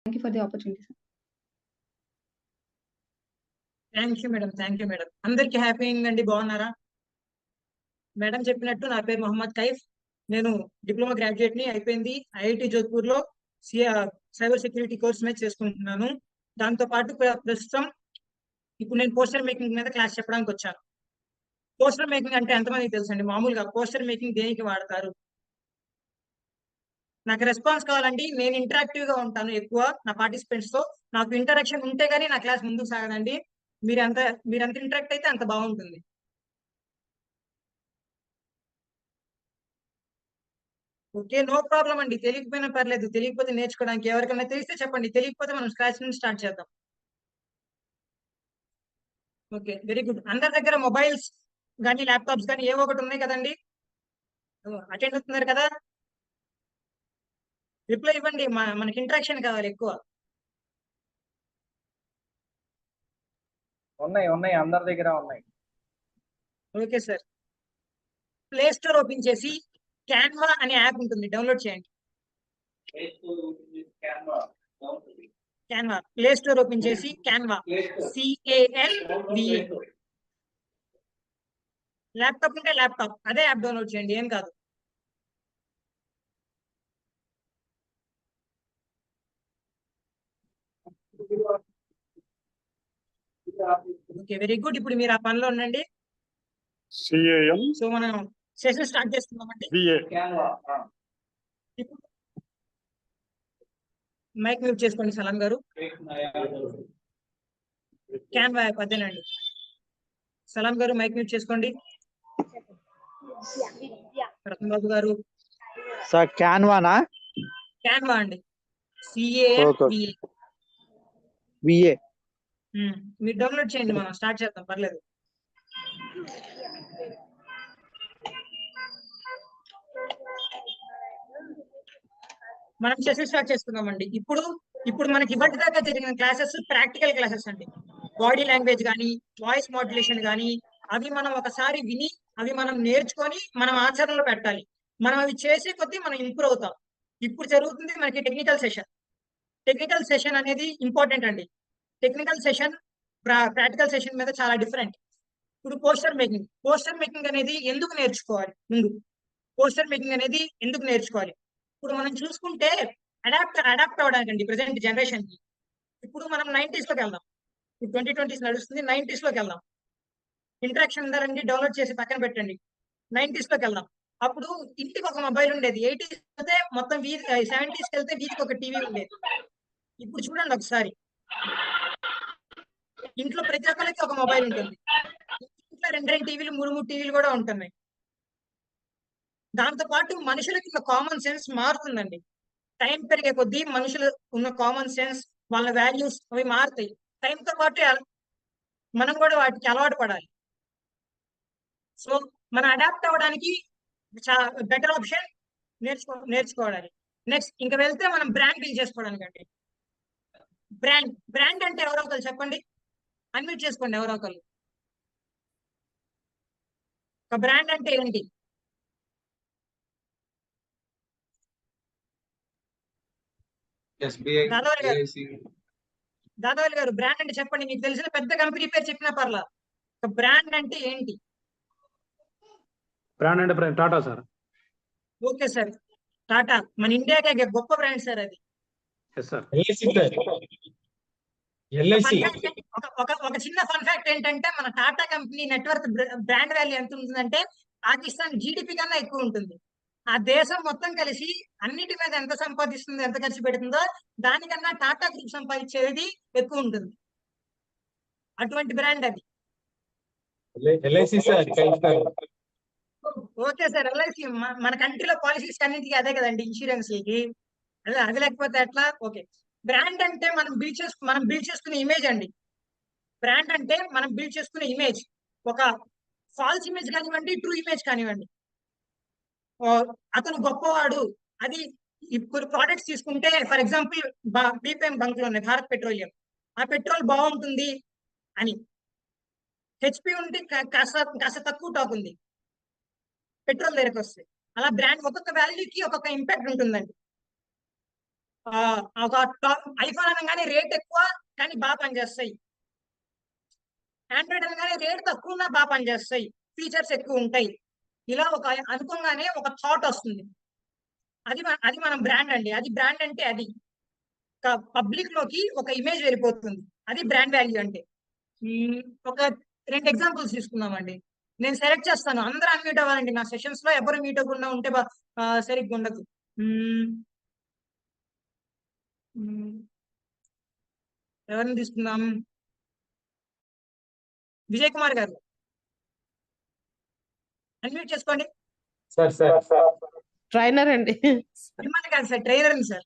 Thank you for the opportunity, sir. Thank you madam. Thank you madam. అందరికి happy అండి. బాగున్నారా? Madam చెప్పినట్టు నా పేరు మొహమ్మద్ కైఫ్. నేను డిప్లొమా గ్రాడ్యుయేట్ ని అయిపోయింది. ఐఐటి జోధ్పూర్ లో సైబర్ సెక్యూరిటీ కోర్స్ మీద చేసుకుంటున్నాను. దాంతో పాటు ప్రస్తుతం ఇప్పుడు నేను పోస్టర్ మేకింగ్ మీద క్లాస్ చెప్పడానికి వచ్చాను. పోస్టర్ మేకింగ్ అంటే ఎంతమందికి తెలుసండి? మామూలుగా పోస్టర్ మేకింగ్ దేనికి వాడతారు? నాకు రెస్పాన్స్ కావాలండి. నేను ఇంటరాక్టివ్ గా ఉంటాను ఎక్కువ నా పార్టిసిపెంట్స్ తో. నాకు ఇంటరాక్షన్ ఉంటే గానీ నా క్లాస్ ముందుకు సాగదండి. మీరంత ఇంటరాక్ట్ అయితే అంత బాగుంటుంది. ఓకే, నో ప్రాబ్లం అండి. తెలియకపోయినా పర్లేదు. తెలియకపోతే నేర్చుకోవడానికి ఎవరికైనా తెలిస్తే చెప్పండి. తెలియకపోతే మనం స్క్రాచ్ నుంచి స్టార్ట్ చేద్దాం. Okay, very good. అందరి దగ్గర మొబైల్స్ కానీ ల్యాప్టాప్స్ కానీ ఏవో ఒకటి ఉన్నాయి కదండి. అటెండ్ అవుతున్నారు కదా? రిప్లై ఇవ్వండి. మనకి ఇంటరాక్షన్ కావాలి ఎక్కువ. ఉన్నాయి అందరి దగ్గర ఉన్నాయి. Okay sir. Play store open చేసి క్యాన్వా అనే యాప్ ఉంటుంది, డౌన్లోడ్ చేయండి. క్యాన్వా ప్లే స్టోర్ ఓపెన్ చేసి క్యాన్వా CANVA. ల్యాప్టాప్ ఉంటే ల్యాప్టాప్ అదే యాప్ డౌన్లోడ్ చేయండి, ఏం కాదు. Okay, very good. ఇప్పుడు మీరు ఆ పనిలో ఉండండి. సో మనం సెషన్ స్టార్ట్ చేస్తున్నామండి. మైక్ మ్యూట్ చేసుకోండి సలాం గారు. క్యాన్వా యాప్ అదేనండి. సలాం గారు మైక్ మ్యూట్ చేసుకోండి. రత్నబాబు గారు సార్ క్యాన్వానా? క్యాన్వా అండి, CANVA. మీరు డౌన్లోడ్ చేయండి, మనం స్టార్ట్ చేద్దాం, పర్లేదు. మనం సెషన్ స్టార్ట్ చేసుకుందామండి. ఇప్పుడు మనకి ఇప్పటి దాకా జరిగిన క్లాసెస్ ప్రాక్టికల్ క్లాసెస్ అండి. బాడీ లాంగ్వేజ్ కానీ వాయిస్ మాడ్యులేషన్ కానీ అవి మనం ఒకసారి విని అవి మనం నేర్చుకొని మనం ఆచరణలో పెట్టాలి. మనం అవి చేసే కొద్దీ మనం ఇంప్రూవ్ అవుతాం. ఇప్పుడు జరుగుతుంది మనకి టెక్నికల్ సెషన్. టెక్నికల్ సెషన్ అనేది ఇంపార్టెంట్ అండి. టెక్నికల్ సెషన్ ప్రాక్టికల్ సెషన్ మీద చాలా డిఫరెంట్. ఇప్పుడు పోస్టర్ మేకింగ్ అనేది ఎందుకు నేర్చుకోవాలి? పోస్టర్ మేకింగ్ అనేది ఎందుకు నేర్చుకోవాలి? ఇప్పుడు మనం చూసుకుంటే అడాప్ట్ అవడానికి అండి ప్రెసెంట్ జనరేషన్ కి. ఇప్పుడు మనం 90s లోకి వెళ్దాం. ఇప్పుడు 2020s నడుస్తుంది, 90s లోకి వెళ్దాం. ఇంటరాక్షన్ ఉండాలండి, డౌన్లోడ్ చేసి పక్కన పెట్టండి. 90s లోకి వెళ్దాం. అప్పుడు ఇంటికి ఒక మొబైల్ ఉండేది. 80s వెళ్తే మొత్తం 70s వెళ్తే వీధికి ఒక టీవీ ఉండేది. ఇప్పుడు చూడండి ఒకసారి, ఇంట్లో ప్రతి ఒక్కరికి ఒక మొబైల్ ఉంటుంది. ఇంట్లో 2 టీవీలు 3 టీవీలు కూడా ఉంటున్నాయి. దాంతో పాటు మనుషులకి కామన్ సెన్స్ మారుతుందండి. టైం పెరిగే కొద్దీ మనుషులు ఉన్న కామన్ సెన్స్, వాళ్ళ వాల్యూస్ అవి మారుతాయి. టైంతో పాటు మనం కూడా వాటికి అలవాటు పడాలి. సో మనం అడాప్ట్ అవ్వడానికి బెటర్ ఆప్షన్ నేర్చుకోవాలి. నెక్స్ట్ ఇంకా వెళ్తే మనం బ్రాండ్ బిల్డ్ చేసుకోవడానికి అండి. బ్రాండ్ అంటే ఎవరో ఒకరు చెప్పండి, అన్మ్యూట్ చేసుకోండి ఎవరో ఒకరు. ఒక బ్రాండ్ అంటే ఏంటి? దాదావరి గారు బ్రాండ్ అంటే చెప్పండి. మీకు తెలిసిన పెద్ద కంపెనీ పేరు చెప్పినా పర్లా. ఒక బ్రాండ్ అంటే ఏంటి? బ్రాండ్ అంటే Tata sir. Okay sir, Tata మన ఇండియాకే గొప్ప బ్రాండ్ సార్ అది. ఒక చిన్న ఫన్ ఫ్యాక్ట్ ఏంటంటే మన Tata company network brand value ఎంత ఉంటుందంటే పాకిస్తాన్ GDP కన్నా ఎక్కువ ఉంటుంది. ఆ దేశం మొత్తం కలిసి అన్నిటి మీద ఎంత సంపాదిస్తుందో, ఎంత ఖర్చు పెడుతుందో దానికన్నా టాటా గ్రూప్ సంపాదించేది ఎక్కువ ఉంటుంది. అటువంటి బ్రాండ్ అది. ఓకే సార్, LIC మన కంట్రీలో పాలసీస్ అన్నింటికి అదే కదండి, ఇన్సూరెన్స్లకి. అది లేకపోతే ఎట్లా? ఓకే, బ్రాండ్ అంటే మనం బిల్డ్ చేసుకునే ఇమేజ్ అండి. బ్రాండ్ అంటే మనం బిల్డ్ చేసుకునే ఇమేజ్, ఒక ఫాల్స్ ఇమేజ్ కానివ్వండి, ట్రూ ఇమేజ్ కానివ్వండి. అతను గొప్పవాడు అది. ఇప్పుడు ప్రోడక్ట్స్ తీసుకుంటే ఫర్ ఎగ్జాంపుల్ BPM బంక్ లో ఉన్నాయి, భారత్ పెట్రోలియం. ఆ పెట్రోల్ బాగుంటుంది అని. HP ఉంటే కాస్త తక్కువ టాక్ ఉంది పెట్రోల్ దగ్గరకు వస్తే. అలా బ్రాండ్ ఒక్కొక్క వాల్యూకి ఒక్కొక్క ఇంపాక్ట్ ఉంటుందండి. ఒక ఐఫోన్ అనగానే రేట్ ఎక్కువ కానీ బాగా పనిచేస్తాయి. ఆండ్రాయిడ్ అనగానే రేట్ తక్కువ ఉన్నా బాగా పనిచేస్తాయి, ఫీచర్స్ ఎక్కువ ఉంటాయి. ఇలా ఒక అనుకోగానే ఒక థాట్ వస్తుంది. అది మనం బ్రాండ్ అండి. అది బ్రాండ్ అంటే అది పబ్లిక్ లోకి ఒక ఇమేజ్ వెళ్ళిపోతుంది. అది బ్రాండ్ వాల్యూ అంటే. ఒక 2 ఎగ్జాంపుల్స్ తీసుకుందామండి. నేను సెలెక్ట్ చేస్తాను, అందరూ అన్మ్యూట్ అవ్వాలండి. నా సెషన్స్ లో ఎవరు మీట్ అవ్వకుండా ఉంటే సరిగ్గా ఉండదు. ఎవరిని తీసుకుందాం? విజయ్ కుమార్ గారు అన్మ్యూట్ చేసుకోండి. ట్రైనర్ అండి. మిమ్మల్ని కాదు సార్, ట్రైనర్ సార్.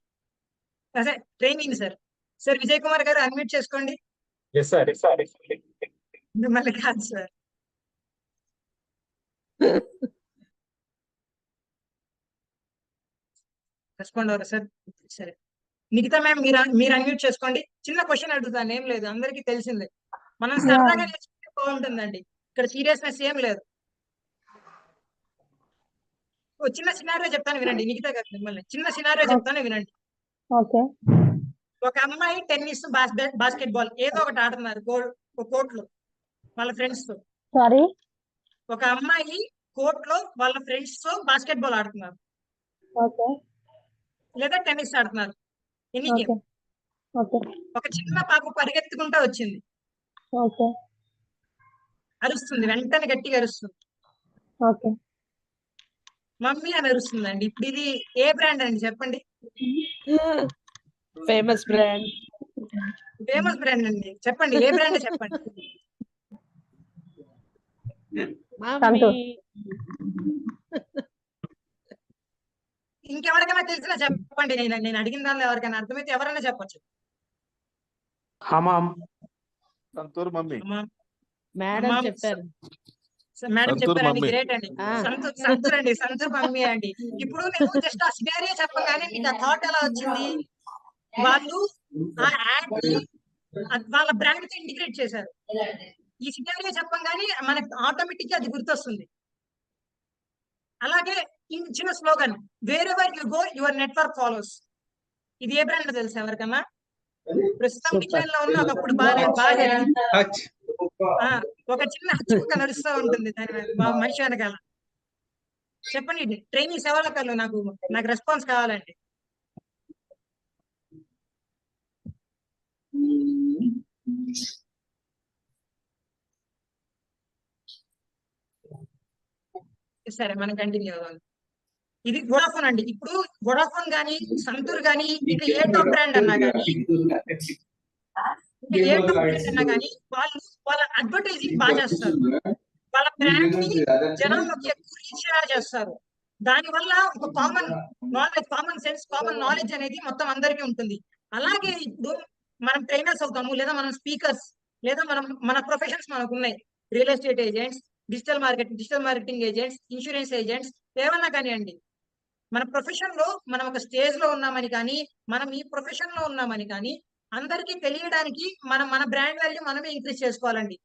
అదే training sir. Sir Vijay Kumar గారు అన్మ్యూట్ చేసుకోండి. మిమ్మల్ని కాదు సార్. రెస్పాండ్ అవ్వరు సార్. సరే, మిగతా మ్యామ్ మీరు అన్మ్యూట్ చేసుకోండి. చిన్న క్వశ్చన్ అడుగుతాను, ఏం లేదు, అందరికీ తెలిసిందే. మనం సరదాగా నేర్చుకుంటే బాగుంటుందండి. ఇక్కడ సీరియస్నెస్ ఏం లేదు. చిన్న సినారియో చెప్తాను వినండి. మిగతా కాదు, మిమ్మల్ని చిన్న సినారియో చెప్తాను వినండి. ఒక అమ్మాయి టెన్నిస్, బాస్కెట్ బాల్ ఏదో ఒకటి ఆడుతున్నారు కోర్ట్ లో వాళ్ళ ఫ్రెండ్స్ తో. సారీ, ఒక అమ్మాయి కోర్ట్ లో వాళ్ళ ఫ్రెండ్స్ తో బాస్కెట్ బాల్ ఆడుతున్నారు ఓకే లేదా టెన్నిస్ ఆడుతున్నారు. Any okay game. ఓకే ఒక చిన్న పాప పరిగెత్తుకుంటూ వచ్చింది, ఓకే అరుస్తుంది, వెంటనే గట్టిగా అరుస్తుంది, ఓకే. మమ్మీ అని అరుస్తుందండి. ఇప్పుడు ఇది ఏ బ్రాండ్ అండి చెప్పండి? Famous brand. ఫేమస్ బ్రాండ్ అండి. చెప్పండి ఏ బ్రాండ్ చెప్పండి. సంతోష్. ఇంకెవరికైనా తెలిసినా చెప్పండి. నేను అడిగిన దానిలో ఎవరికైనా అర్థమైతే ఎవరైనా చెప్పొచ్చు. హమామ్. సంతూర్ మమ్మీ. మేడం చెప్పారు. మేడం సంతూర్ చెప్పారండి, మమ్మీ. గ్రేట్ అండి. సంతూర్ అండి, సంతూర్ మమ్మీ అండి. ఇప్పుడు నేను జస్ట్ ఆ సినారియో చెప్పగానే మీకు ఆ థాట్ ఎలా వచ్చింది? వాళ్ళు ఆ యాడ్ ని వాళ్ళ బ్రాండ్ తో ఇంటిగ్రేట్ చేశారు. ఈ సినారియో చెప్పగానే మనకి ఆటోమేటిక్ గా అది గుర్తొస్తుంది. అలాగే చిన్న slogan, wear ever you go your network follows. ఇది ఏ బ్రాండ్ తెలుసా ఎవరికన్నా? ప్రస్తుతం డిక్లైన్ లో ఉన్న ఒకప్పుడు బాగా ఒక చిన్న హచ్చుక నడుస్తూ ఉంటుంది దాని మనిషి వెనకాల. చెప్పండి, ట్రైనింగ్ ఎవరికల్లో నాకు రెస్పాన్స్ కావాలండి. సరే, మనం కంటిన్యూ అవ్వాలి. ఇది వోడాఫోన్ అండి. ఇప్పుడు వోడాఫోన్ గానీ, సంతూర్ గానీ, ఇంకా ఏ టాప్ బ్రాండ్ అన్నా గానీ, వాళ్ళ అడ్వర్టైజింగ్ బాగా చేస్తారు. వాళ్ళ బ్రాండ్ ని జనాల్లోకి ఎక్కువ రీచ్ చేస్తారు. దాని వల్ల ఒక కామన్ సెన్స్, కామన్ నాలెడ్జ్ అనేది మొత్తం అందరికీ ఉంటుంది. అలాగే ఇప్పుడు మనం ట్రైనర్స్ అవుతాము, లేదా మనం స్పీకర్స్, లేదా మన ప్రొఫెషన్స్ మనకు ఉన్నాయి. Real estate agents, digital marketing agents, insurance agents, ఏమన్నా కానివ్వండి. మన ప్రొఫెషన్ లో మనం ఒక స్టేజ్ లో ఉన్నామని కానీ, మనం ఈ ప్రొఫెషన్ లో ఉన్నామని కానీ అందరికీ తెలియడానికి మన బ్రాండ్ వాల్యూ మనమే ఇంక్రీజ్ చేసుకోవాలండి.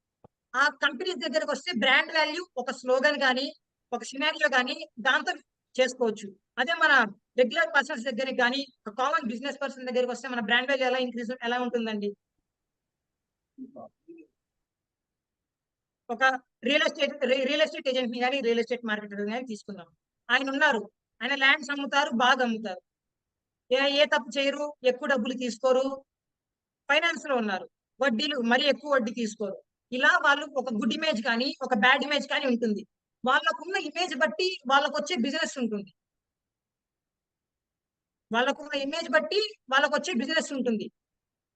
ఆ కంపెనీస్ దగ్గరకు వస్తే బ్రాండ్ వాల్యూ ఒక స్లోగన్ కానీ, ఒక సినారియో కానీ దాంతో చేసుకోవచ్చు. అదే మన రెగ్యులర్ పర్సన్స్ దగ్గరికి కానీ, ఒక కామన్ బిజినెస్ పర్సన్ దగ్గరికి వస్తే మన బ్రాండ్ వాల్యూ ఎలా ఉంటుందండి? ఒక రియల్ ఎస్టేట్ ఏజెంట్ కానీ, రియల్ ఎస్టేట్ మార్కెటర్ కానీ తీసుకుందాం. ఆయన ఉన్నారు, ఆయన ల్యాండ్స్ అమ్ముతారు, బాగా అమ్ముతారు, ఏ తప్పు చేయరు, ఎక్కువ డబ్బులు తీసుకోరు, ఫైనాన్స్ లో ఉన్నారు, వడ్డీలు మరీ ఎక్కువ వడ్డీ తీసుకోరు. ఇలా వాళ్ళు ఒక గుడ్ ఇమేజ్ కానీ, ఒక బ్యాడ్ ఇమేజ్ కానీ ఉంటుంది. వాళ్ళకున్న ఇమేజ్ బట్టి వాళ్ళకు వచ్చే బిజినెస్ ఉంటుంది.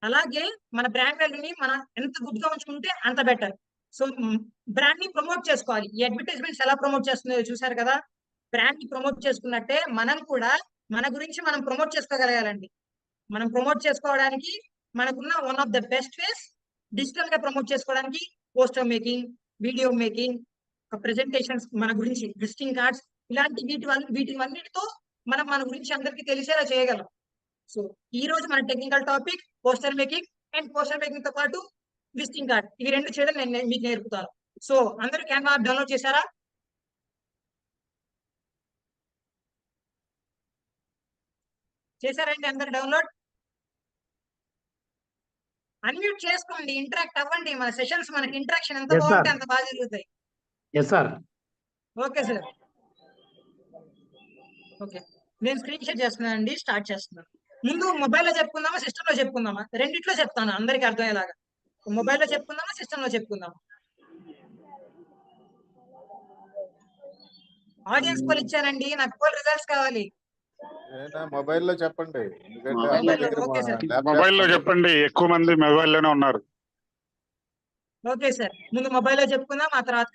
అలాగే మన బ్రాండ్ వాల్యూని మనం ఎంత గుడ్ గా ఉంచుకుంటే అంత బెటర్. సో బ్రాండ్ ని ప్రమోట్ చేసుకోవాలి. ఈ అడ్వర్టైజ్మెంట్స్ ఎలా ప్రమోట్ చేస్తున్నాయో చూసారు కదా. బ్రాండ్ ని ప్రమోట్ చేసుకున్నట్టే మనం కూడా మన గురించి మనం ప్రమోట్ చేసుకోగలగాలండి. మనం ప్రమోట్ చేసుకోవడానికి మనకున్న one of the best ways digital గా ప్రమోట్ చేసుకోవడానికి poster making, video making, presentations, మన గురించి విజిటింగ్ కార్డ్స్, ఇలాంటి వీటివన్నిటితో మనం మన గురించి అందరికీ తెలిసేలా చేయగలం. సో ఈ రోజు మన technical topic poster making, and poster making తో పాటు విజిటింగ్ కార్డ్. ఇవి రెండు చేయడం నేను మీకు నేర్పుతాను. సో అందరూ క్యాన్వా డౌన్లోడ్ చేశారా? చేశారండి అందరు డౌన్లోడ్? అన్మ్యూట్ చేసుకోండి, ఇంటరాక్ట్ అవ్వండి. మన సెషన్స్ మనకి ఇంటరాక్షన్ ఎంత Yes, sir. బాగుంటే అంత బాగా జరుగుతాయి. Yes sir. Okay sir. Okay, నేను స్క్రీన్ షేర్ చేస్తున్నానండి, స్టార్ట్ చేస్తున్నాను. ముందు మొబైల్లో చెప్పుకుందామా, సిస్టంలో చెప్పుకుందామా? రెండిట్లో చెప్తాను అందరికి అర్థమయ్యేలాగా. మొబైల్లో చెప్పుకుందామా, సిస్టంలో చెప్పుకుందామా? ఆడియన్స్ పోల్ ఇచ్చానండి, నాకు పోల్ రిజల్ట్స్ కావాలి. మొబైల్లో చెప్పండి, ఎందుకంటే మొబైల్లో, అందరి దగ్గర ఓకే సార్. ల్యాప్టాప్ మొబైల్లో ఉంది. చెప్పండి, ఎక్కువ మంది మొబైల్లోనే ఉన్నారు. ఓకే సార్, ముందు మొబైల్లో చెప్పుకుందాం, ఆ తర్వాత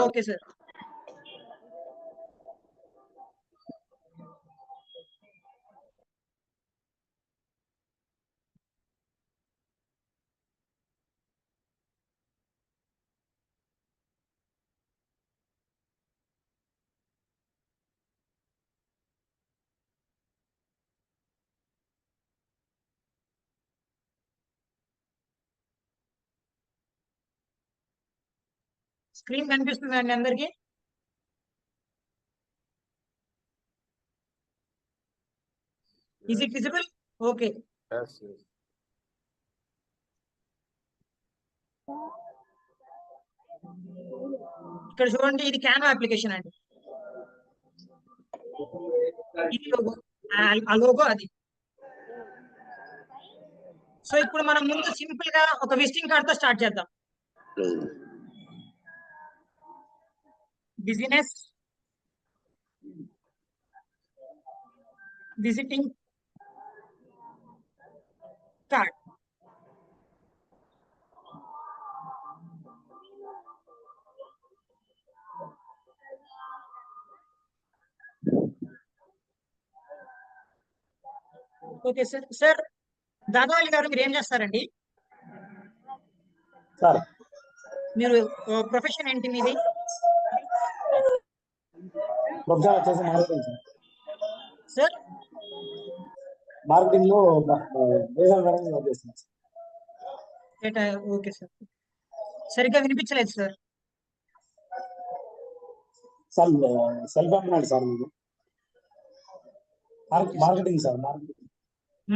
ఓకే సార్. స్క్రీన్ కనిపిస్తుందండి అందరికి? Is it visible? Okay. Yes, yes. ఇక్కడ చూడండి, ఇది క్యాన్వా అప్లికేషన్ అండి. ఇది లోగో, ఆ లోగో అది. సో ఇప్పుడు మనం ముందు సింపుల్ గా ఒక విజిటింగ్ కార్డ్ తో స్టార్ట్ చేద్దాం. Business visiting card. Okay sir. Sir Dadavali గారు, మీరు ఏం చేస్తారండి? సార్ మీరు ప్రొఫెషన్ ఏంటి మీది? ప్రొఫెసర్ వచ్చేసి మార్కెటింగ్ సార్. సార్ మార్కెటింగ్ లో రీజనల్ మేనేజర్ వర్క్ చేస్తున్నాను సార్. ఓకే సార్, సరిగ్గా వినిపించలేదు సార్. సార్ సెల్ఫ్ ఎంప్లాయిడ్ సార్ మీరు. Marketing sir.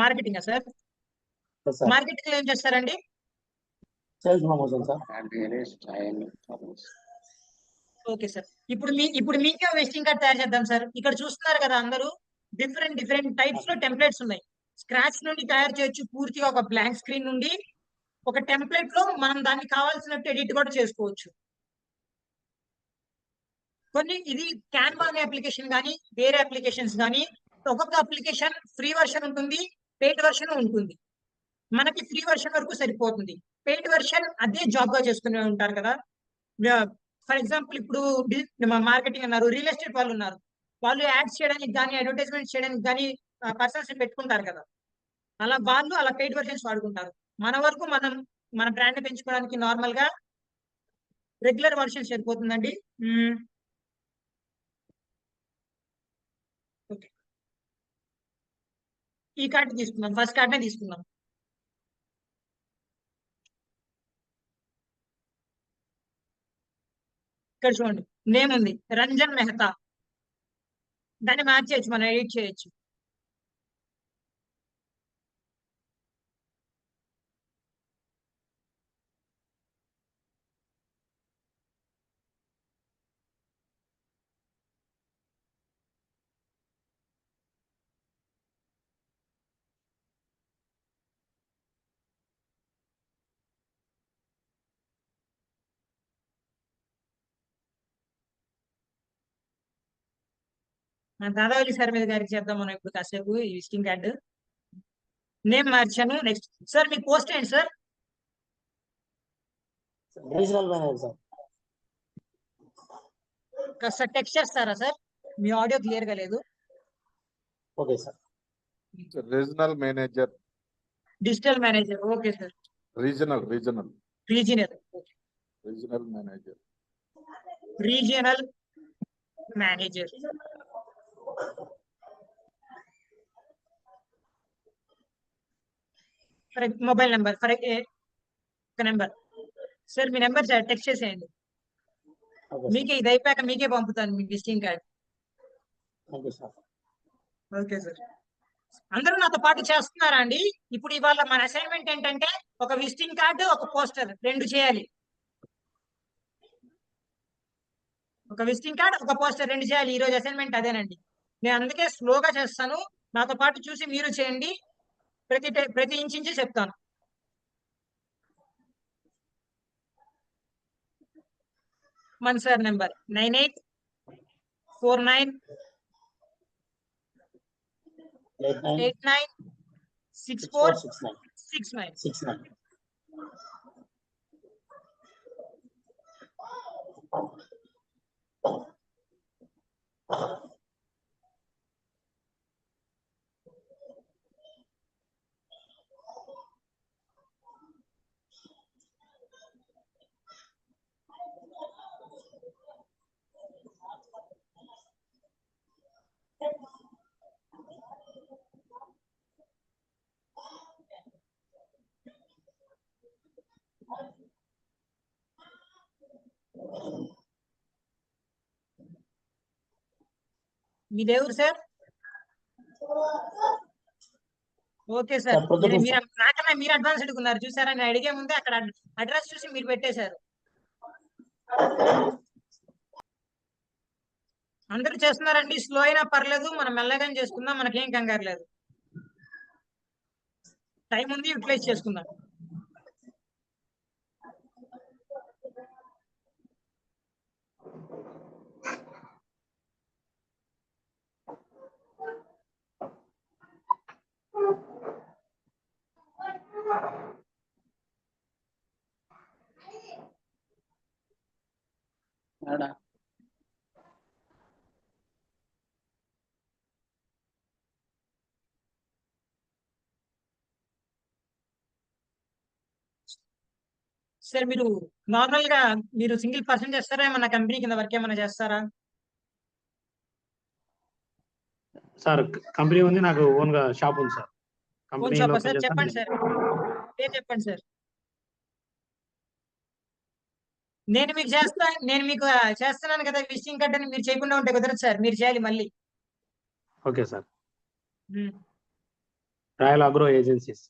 Marketing sir. Sir marketing లో ఏం చేస్తారండి? Sales promotion sir. Okay sir. ఇప్పుడు మీకే విజిటింగ్ కార్డ్ తయారు చేద్దాం సార్. ఇక్కడ చూస్తున్నారు కదా అందరూ, డిఫరెంట్ టైప్స్ లో టెంప్లెట్స్ ఉన్నాయి. స్క్రాచ్ నుండి తయారు చేయొచ్చు, పూర్తిగా ఒక బ్లాంక్ స్క్రీన్ నుండి ఒక టెంప్లెట్ లో మనం దాన్ని కావాల్సినట్టు ఎడిట్ కూడా చేసుకోవచ్చు. ఇది క్యాన్వా అనే అప్లికేషన్ కానీ వేరే అప్లికేషన్స్ కానీ, ఒక్కొక్క అప్లికేషన్ ఫ్రీ వర్షన్ ఉంటుంది, పెయిడ్ వర్షన్ ఉంటుంది. మనకి ఫ్రీ వర్షన్ వరకు సరిపోతుంది. పెయిడ్ వర్షన్ అదే జాబ్ గా చేసుకునే ఉంటారు కదా. ఫర్ ఎగ్జాంపుల్ ఇప్పుడు మార్కెటింగ్ అన్నారు, రియల్ ఎస్టేట్ వాళ్ళు ఉన్నారు, వాళ్ళు యాడ్స్ చేయడానికి కానీ అడ్వర్టైజ్మెంట్ చేయడానికి కానీ పర్సన్స్ పెట్టుకుంటారు కదా. వాళ్ళు అలా పెయిడ్ వర్షన్స్ వాడుకుంటారు. మన వరకు మన బ్రాండ్ పెంచుకోవడానికి నార్మల్ గా రెగ్యులర్ వర్షన్ సరిపోతుందండి. ఓకే, ఈ కార్డ్ తీసుకుందాం, ఫస్ట్ కార్డ్నే తీసుకుందాం. ఇక్కడ చూడండి, నేమ్ ఉంది రంజన్ మెహతా. దాన్ని మార్చేయచ్చు, మనం ఎడిట్ చేయొచ్చు. దాదావళి సార్ మీద గారికి చేద్దాం మనం ఇప్పుడు కాసేపు ఈ విజిటింగ్ కార్డు. నేమ్ మార్చాను. నెక్స్ట్ సార్, మీ పోస్ట్ ఏంటి సార్? Regional manager sir. కాస్త టెక్స్ట్ చేస్తారా సార్? మీ ఆడియో క్లియర్ గా లేదు. Okay sir. Regional manager. Digital manager. Okay sir. Regional regional. Regional manager. Regional manager. Mobile number ఒక నెంబర్ సార్, మీ నెంబర్ టెక్స్ట్ చేసేయండి. మీకే ఇది అయిపోయాక మీకే పంపుతాను మీ visiting card. Okay sir. Okay sir. అందరూ నాతో పాటు చేస్తున్నారా అండి? ఇప్పుడు ఇవాళ మన అసైన్మెంట్ ఏంటంటే ఒక విజిటింగ్ కార్డు ఒక పోస్టర్ రెండు చేయాలి. ఒక విజిటింగ్ కార్డ్ ఒక పోస్టర్ రెండు చేయాలి. ఈ రోజు అసైన్మెంట్ అదేనండి. నేను అందుకే స్లోగా చేస్తాను. నాతో పాటు చూసి మీరు చేయండి. ప్రతి ఇంచి చెప్తాను. మన సార్ నెంబర్ 9849 89 6469. 69. మీ దేవుడు సార్? Okay sir. మీరు నాకన్నా మీరు అడ్వాన్స్ అడుగున్నారు చూసారా? నేను అడిగే ముందే అక్కడ అడ్రస్ చూసి మీరు పెట్టేశారు. అందరూ చేస్తున్నారండి. స్లో అయినా పర్లేదు, మనం మెల్లగానే చేసుకుందాం. మనకేం కంగారు లేదు. టైం ఉంది, యూటిలైజ్ చేసుకుందాం. మేడం సార్ మీరు నార్మల్ గా మీరు సింగిల్ పర్సన్ చేస్తారా, ఏమన్నా కంపెనీ కింద వర్క్ ఏమన్నా చేస్తారా? సార్ కంపెనీ ఉంది, నాకు ఓన్ గా షాప్ ఉంది సార్. ఓన్ కంపెనీలో షాపా సార్? పనిచేస్తాను చెప్పండి నేను. సార్, పేరు చెప్పండి సార్. నేను మీకు చేస్తున్నాను కదా విజిటింగ్ కార్డ్ అని. మీరు చేయకుండా ఉంటే కుదరదు సార్, మీరు చేయాలి మళ్ళీ. Okay sir. Royal agro agencies.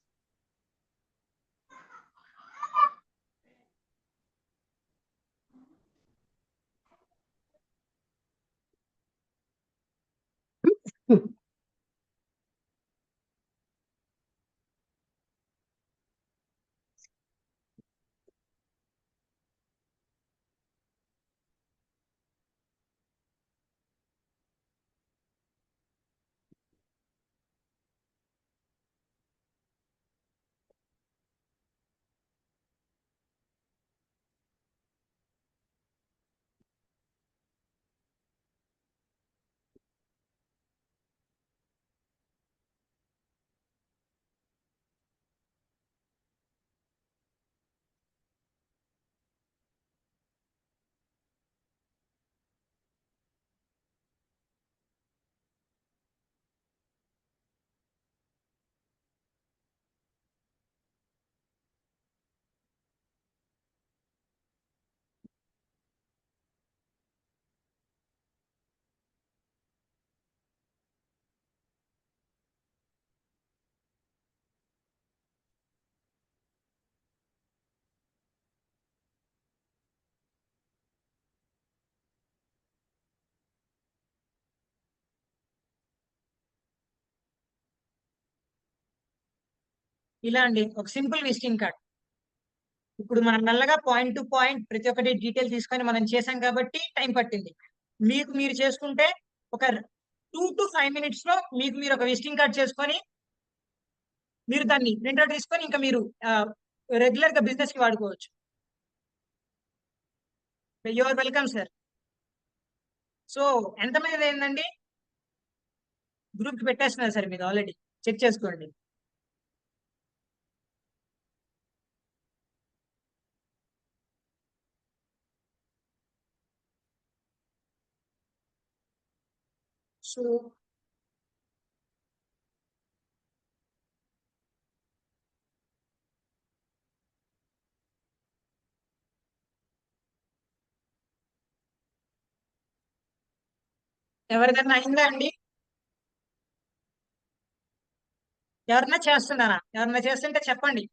ఇలా అండి ఒక సింపుల్ విజిటింగ్ కార్డ్. ఇప్పుడు మనం మెల్లగా పాయింట్ టు పాయింట్ ప్రతి ఒక్కటి డీటెయిల్ తీసుకొని మనం చేసాం కాబట్టి టైం పట్టింది. మీరు చేసుకుంటే ఒక 2 to 5 minutes లో మీరు ఒక విజిటింగ్ కార్డ్ చేసుకొని మీరు దాన్ని ప్రింట్అవుట్ తీసుకొని ఇంకా మీరు రెగ్యులర్ గా బిజినెస్ కి వాడుకోవచ్చు. Your welcome sir. సో ఎంతమంది ఏందండి గ్రూప్ కి పెట్టేస్తున్నారు సార్, మీరు ఆల్రెడీ చెక్ చేసుకోండి. సో ఎవరికైనా అయిందా అండి? ఎవరన్నా చేస్తున్నారా? ఎవరన్నా చేస్తుంటే చెప్పండి.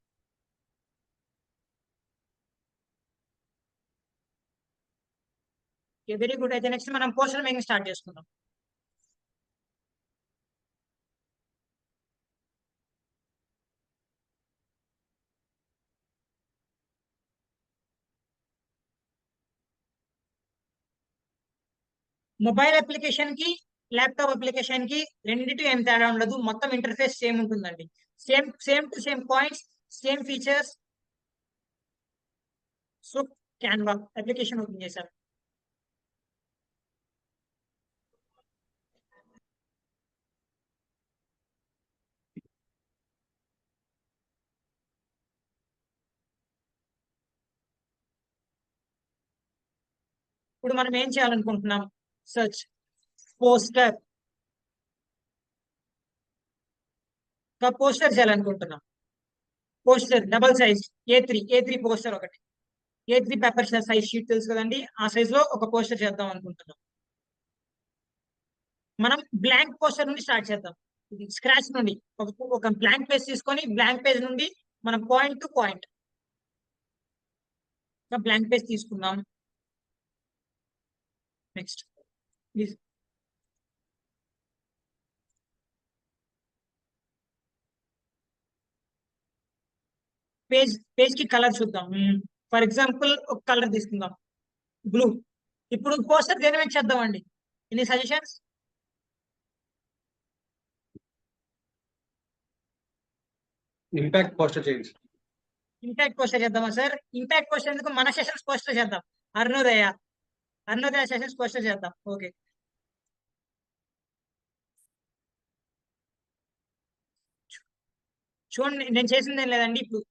Very good. అయితే నెక్స్ట్ మనం పోస్టర్ మేకింగ్ స్టార్ట్ చేసుకుందాం. మొబైల్ అప్లికేషన్ కి ల్యాప్టాప్ అప్లికేషన్ కి రెండింటి ఏం తేడా ఉండదు. మొత్తం ఇంటర్ఫేస్ సేమ్ ఉంటుందండి. Same same to same points, same features. So Canva application open చేశారు. ఇప్పుడు మనం ఏం చేయాలనుకుంటున్నాం? Search poster. పోస్టర్ చేయాలనుకుంటున్నాం. పోస్టర్ డబల్ సైజ్ ఏ3 పోస్టర్ ఒకటి. ఏ3 పేపర్ సైజ్ షీట్ తెలుసు కదండి, ఆ సైజ్ లో ఒక పోస్టర్ చేద్దాం అనుకుంటున్నాం. మనం బ్లాంక్ పోస్టర్ నుండి స్టార్ట్ చేద్దాం. స్క్రాచ్ నుండి ఒక బ్లాంక్ పేజ్ తీసుకొని బ్లాంక్ పేజ్ నుండి మనం point to point blank page తీసుకున్నాం. నెక్స్ట్ పేజ్ కి కలర్ చూద్దాం. ఫర్ ఎగ్జాంపుల్ ఒక కలర్ తీసుకుందాం, బ్లూ. ఇప్పుడు పోస్టర్ దేని మీద చేద్దామండి? Any suggestions? ఇంపాక్ట్ పోస్టర్ చేయండి. ఇంపాక్ట్ పోస్టర్ చేద్దామా సార్? ఇంపాక్ట్ పోస్టర్ ఎందుకు, మన సెషన్స్ పోస్టర్ చేద్దాం. అరుణోదయ సెషన్స్ పోస్టర్ చేద్దాం. ఓకే. చూడండి, నేను చేసింది ఏం లేదండి. ఇప్పుడు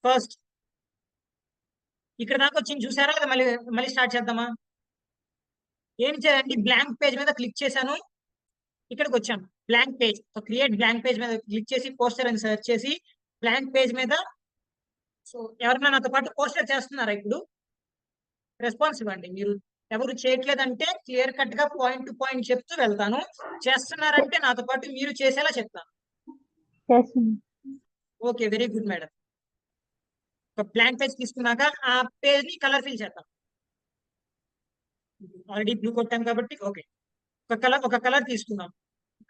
ఫస్ట్ ఇక్కడ దాకా వచ్చింది చూసారా లేదా? మళ్ళీ మళ్ళీ స్టార్ట్ చేద్దామా? ఏం చేయాలండి? బ్లాంక్ పేజ్ మీద క్లిక్ చేశాను, ఇక్కడికి వచ్చాను. Blank page, create blank page మీద క్లిక్ చేసి పోస్టర్ అని సెర్చ్ చేసి బ్లాంక్ పేజ్ మీద. సో ఎవరైనా నాతో పాటు పోస్టర్ చేస్తున్నారా? ఇప్పుడు రెస్పాన్స్ ఇవ్వండి. మీరు ఎవరు చేయట్లేదంటే క్లియర్ కట్ గా పాయింట్ టు పాయింట్ చెప్తూ వెళ్తాను. చేస్తున్నారంటే నాతో పాటు మీరు చేసేలా చెప్తాను. Okay, very good madam. ఒక బ్లాంక్ పేజ్ తీసుకున్నాక ఆ పేజ్ ని కలర్ ఫిల్ చేద్దాం. ఆల్రెడీ బ్లూ కొట్టాం కాబట్టి ఓకే. ఒక కలర్ తీసుకున్నాం.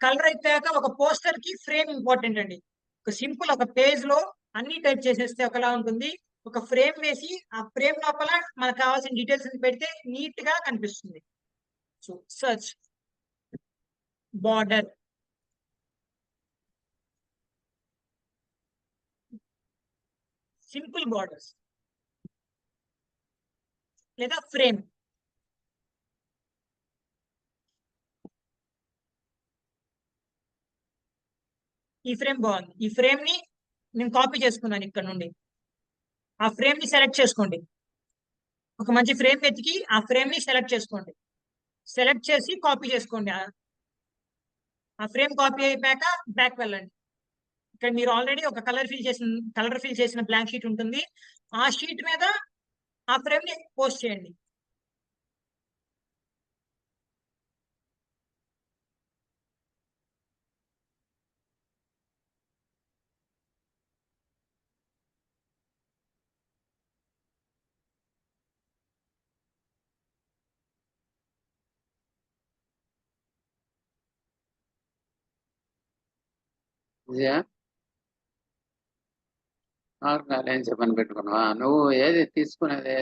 కలర్ అయిపోయాక ఒక పోస్టర్ కి ఫ్రేమ్ ఇంపార్టెంట్ అండి. ఒక సింపుల్ ఒక పేజ్ లో అన్ని టైప్ చేసేస్తే ఒకలా ఉంటుంది. ఒక ఫ్రేమ్ వేసి ఆ ఫ్రేమ్ లోపల మనకు కావాల్సిన డీటెయిల్స్ పెడితే నీట్ గా కనిపిస్తుంది. So search border, simple borders లేదా ఫ్రేమ్. ఈ ఫ్రేమ్ బాగుంది. ఈ ఫ్రేమ్ ని నేను కాపీ చేసుకున్నాను ఇక్కడ నుండి. ఆ ఫ్రేమ్ ని సెలెక్ట్ చేసుకోండి. ఒక మంచి ఫ్రేమ్ వెతికి ఆ ఫ్రేమ్ ని సెలెక్ట్ చేసుకోండి. సెలెక్ట్ చేసి కాపీ చేసుకోండి. ఆ ఫ్రేమ్ కాపీ అయిపోయాక బ్యాక్ వెళ్ళండి. ఇక్కడ మీరు ఆల్రెడీ ఒక కలర్ ఫిల్ చేసిన బ్లాంక్ షీట్ ఉంటుంది. ఆ షీట్ మీద ఆ ఫ్రేమ్ ని పోస్ట్ చేయండి. అలయన్స్ పని పెట్టుకున్నావా నువ్వు? ఏది తీసుకునేది?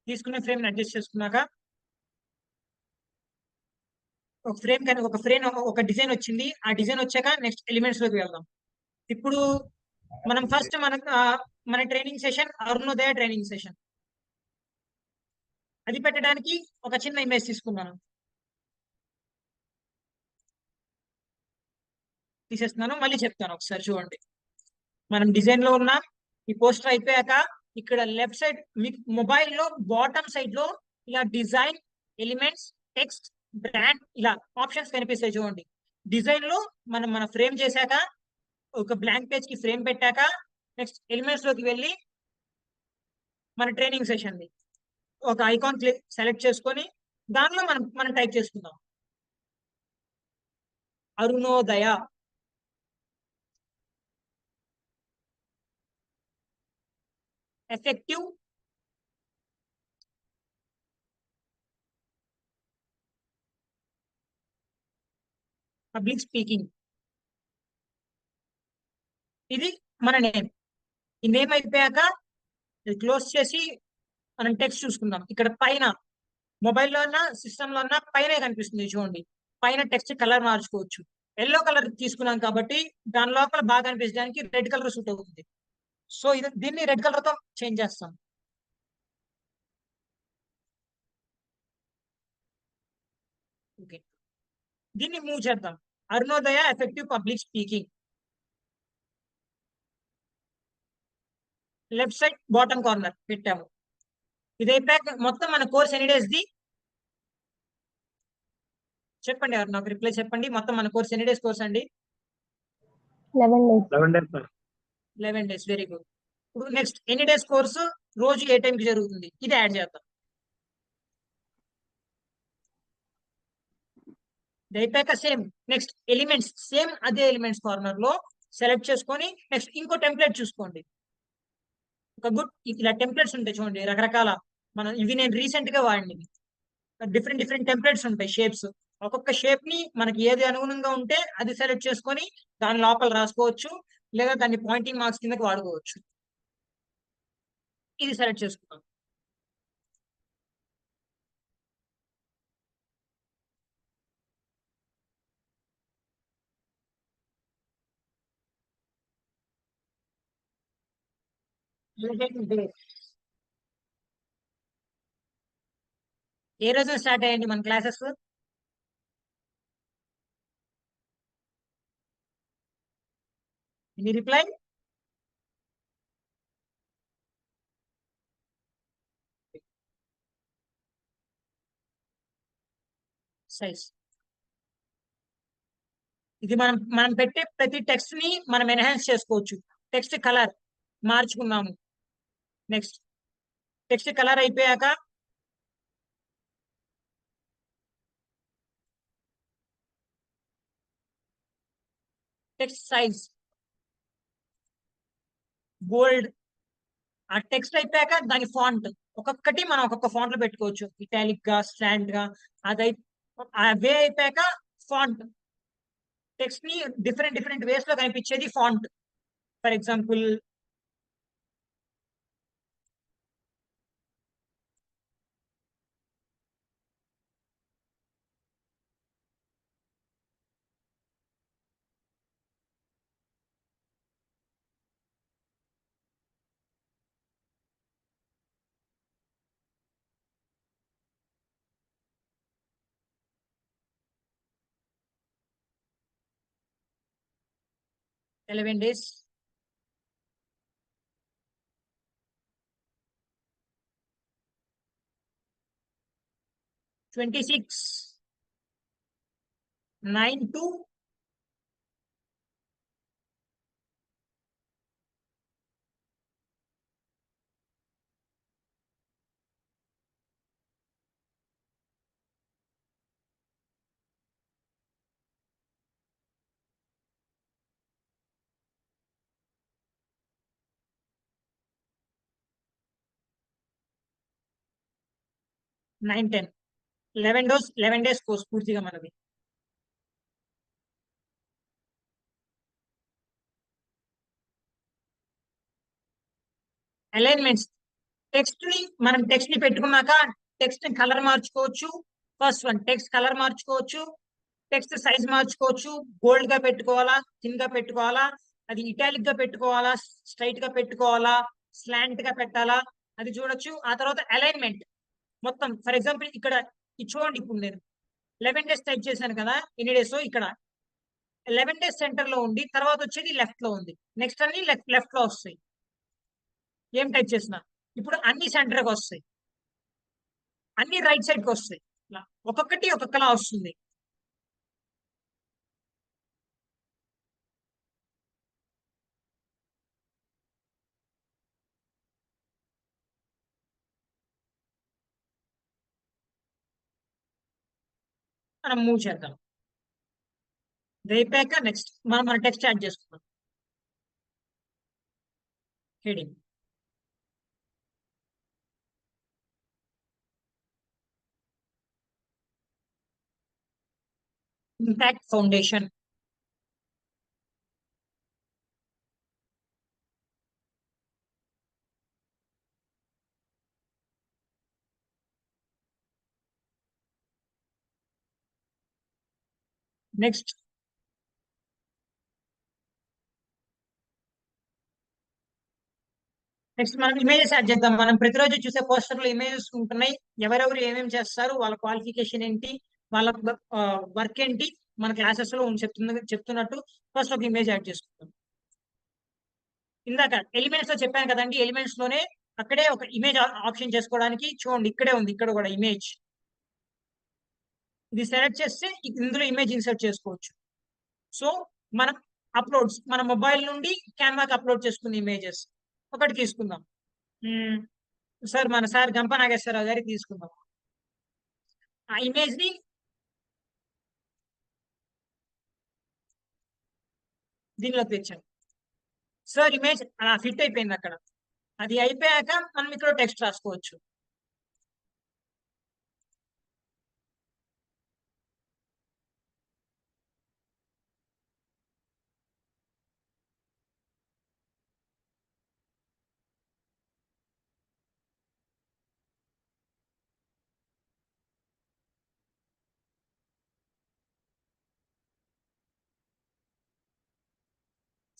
తీసుకున్న ఫ్రేమ్ అడ్జస్ట్ చేసుకున్నాక ఒక ఫ్రేమ్ ఒక డిజైన్ వచ్చింది. ఆ డిజైన్ వచ్చాక నెక్స్ట్ ఎలిమెంట్స్ లోకి వెళ్దాం. ఇప్పుడు మనం ఫస్ట్ మన training session Arunodaya training session. అది పెట్టడానికి ఒక చిన్న ఇమేజ్ తీసుకున్నాను, తీసేస్తున్నాను. మళ్ళీ చెప్తాను, ఒకసారి చూడండి. మనం డిజైన్ లో ఉన్నాం. ఈ పోస్టర్ అయిపోయాక ఇక్కడ లెఫ్ట్ సైడ్ మీకు మొబైల్లో బాటమ్ సైడ్ లో ఇలా డిజైన్, ఎలిమెంట్స్, టెక్స్ట్, బ్రాండ్ ఇలా ఆప్షన్స్ కనిపిస్తాయి చూడండి. డిజైన్ లో మన ఫ్రేమ్ చేశాక ఒక బ్లాంక్ పేజ్ కి ఫ్రేమ్ పెట్టాక నెక్స్ట్ ఎలిమెంట్స్ లోకి వెళ్ళి మన ట్రైనింగ్ సెషన్ ని ఒక ఐకాన్ సెలెక్ట్ చేసుకొని దానిలో మనం టైప్ చేసుకుందాం అరుణోదయ. Effective public speaking. ఇది మన నేమ్. ఈ నేమ్ అయిపోయాక ఇది క్లోజ్ చేసి మనం టెక్స్ట్ చూసుకుందాం. ఇక్కడ పైన మొబైల్లో ఉన్న సిస్టమ్ లో ఉన్న పైన కనిపిస్తుంది చూడండి. పైన టెక్స్ట్ కలర్ మార్చుకోవచ్చు. ఎల్లో కలర్ తీసుకున్నాం కాబట్టి దాని లోపల బాగా కనిపించడానికి రెడ్ కలర్ సూట్ అవుతుంది. సో దీన్ని రెడ్ కలర్ తో చేంజ్ చేస్తాం. ఓకే, దీన్ని మూవ్ చేద్దాం. Arunodaya effective public speaking. Left side bottom corner పెట్టాము. ఇది అయిపోయాక మొత్తం మన కోర్స్ ఎన్ని డేస్ ది చెప్పండి. ఎవరు నాకు రిప్లై చెప్పండి. మొత్తం మన కోర్స్ ఎన్ని డేస్ కోర్స్ అండి? 11 days. 11 days sir. 11 days. Very good. ఇప్పుడు నెక్స్ట్ ఎన్ని డేస్ కోర్సు, రోజు ఏ టైంకి జరుగుతుంది, ఇది యాడ్ చేద్దాం. ఇది అయిపోయాక సేమ్ నెక్స్ట్ ఎలిమెంట్స్, సేమ్ అదే ఎలిమెంట్స్ కార్నర్ లో సెలెక్ట్ చేసుకొని నెక్స్ట్ ఇంకో టెంప్లెట్ చూసుకోండి. ఒక గుడ్ ఇలా టెంప్లెట్స్ ఉంటాయి చూడండి రకరకాల. ఇవి నేను రీసెంట్ గా వాడినవి. డిఫరెంట్ టెంప్లెట్స్ ఉంటాయి, షేప్స్. ఒక్కొక్క షేప్ ని మనకి ఏది అనుగుణంగా ఉంటే అది సెలెక్ట్ చేసుకొని దాని లోపల రాసుకోవచ్చు, లేదా దాన్ని పాయింటింగ్ మార్క్స్ కిందకి వాడుకోవచ్చు. ఇది సెలెక్ట్ చేసుకుందాం. ఏ రోజు స్టార్ట్ అయ్యండి మన క్లాసెస్? Any reply? సైజ్. ఇది మనం పెట్టే ప్రతి టెక్స్ట్ ని మనం ఎన్హాన్స్ చేసుకోవచ్చు. టెక్స్ట్ కలర్ మార్చుకున్నాము. నెక్స్ట్ టెక్స్ట్ కలర్ అయిపోయాక టెక్స్ట్ సైజ్ బోల్డ్. ఆ టెక్స్ట్ అయిపోయాక దాని ఫాంట్ ఒక్కొక్కటి మనం ఒక్కొక్క ఫాంట్ లో పెట్టుకోవచ్చు. ఇటాలిక్ గా, స్టాండ్ గా. అవే అయిపోయాక ఫాంట్, టెక్స్ట్ ని డిఫరెంట్ వేస్ లో కనిపించేది font. For example "11 days (26) 9 to 9-10". 11 days course పూర్తిగా మనది. అలైన్మెంట్స్ మనం టెక్స్ట్ ని పెట్టుకున్నాక టెక్స్ట్ ని కలర్ మార్చుకోవచ్చు. ఫస్ట్ వన్ టెక్స్ట్ కలర్ మార్చుకోవచ్చు, టెక్స్ట్ సైజ్ మార్చుకోవచ్చు, బోల్డ్ గా పెట్టుకోవాలా, థిన్ గా పెట్టుకోవాలా, అది ఇటాలిక్ గా పెట్టుకోవాలా, స్ట్రైట్ గా పెట్టుకోవాలా, స్లాంట్ గా పెట్టాలా, అది చూడొచ్చు. ఆ తర్వాత అలైన్మెంట్ మొత్తం. ఫర్ ఎగ్జాంపుల్ ఇక్కడ ఇది చూడండి, ఇప్పుడు నేను 11 days టైప్ చేశాను కదా, ఎన్ని డేస్ ఇక్కడ 11 days సెంటర్ లో ఉండి తర్వాత వచ్చేది లెఫ్ట్ లో ఉంది, నెక్స్ట్ అన్ని లెఫ్ట్ లో వస్తాయి ఏం టైప్ చేసినా. ఇప్పుడు అన్ని సెంటర్ కి వస్తాయి, అన్ని రైట్ సైడ్ కి వస్తాయి, ఒక్కొక్కటి ఒక్కొక్కలా వస్తుంది. మనం మూవ్ చేద్దాం. రేపాక నెక్స్ట్ మన టెక్స్ట్ యాడ్ చేసుకుందాం. Heading impact foundation. నెక్స్ట్ మనం ఇమేజెస్ యాడ్ చేద్దాం. మనం ప్రతిరోజు చూసే పోస్టర్లు ఇమేజెస్ ఉంటున్నాయి. ఎవరెవరు ఏమేమి చేస్తారు, వాళ్ళ క్వాలిఫికేషన్ ఏంటి, వాళ్ళ వర్క్ ఏంటి, మన క్లాసెస్ లో చెప్తున్నట్టు ఫస్ట్ ఒక ఇమేజ్ యాడ్ చేసుకుంటాం. ఇందాక ఎలిమెంట్స్ లో చెప్పాను కదండి, ఎలిమెంట్స్ లోనే అక్కడే ఒక ఇమేజ్ ఆప్షన్ చేసుకోవడానికి చూడండి, ఇక్కడే ఉంది, ఇక్కడ కూడా ఇమేజ్. ఇది సెలెక్ట్ చేస్తే ఇందులో ఇమేజ్ ఇన్సర్ట్ చేసుకోవచ్చు. సో మనం అప్లోడ్స్ మన మొబైల్ నుండి కెమెరాకి అప్లోడ్ చేసుకున్న ఇమేజెస్ ఒకటి తీసుకుందాం. మన సార్ గంప నాగేశ్వరరావు గారికి తీసుకుందాం. ఆ ఇమేజ్ ని దీనిలో తెచ్చాం. సార్ ఇమేజ్ అలా ఫిట్ అయిపోయింది అక్కడ. అది అయిపోయాక మనం ఇక్కడ టెక్స్ట్ రాసుకోవచ్చు.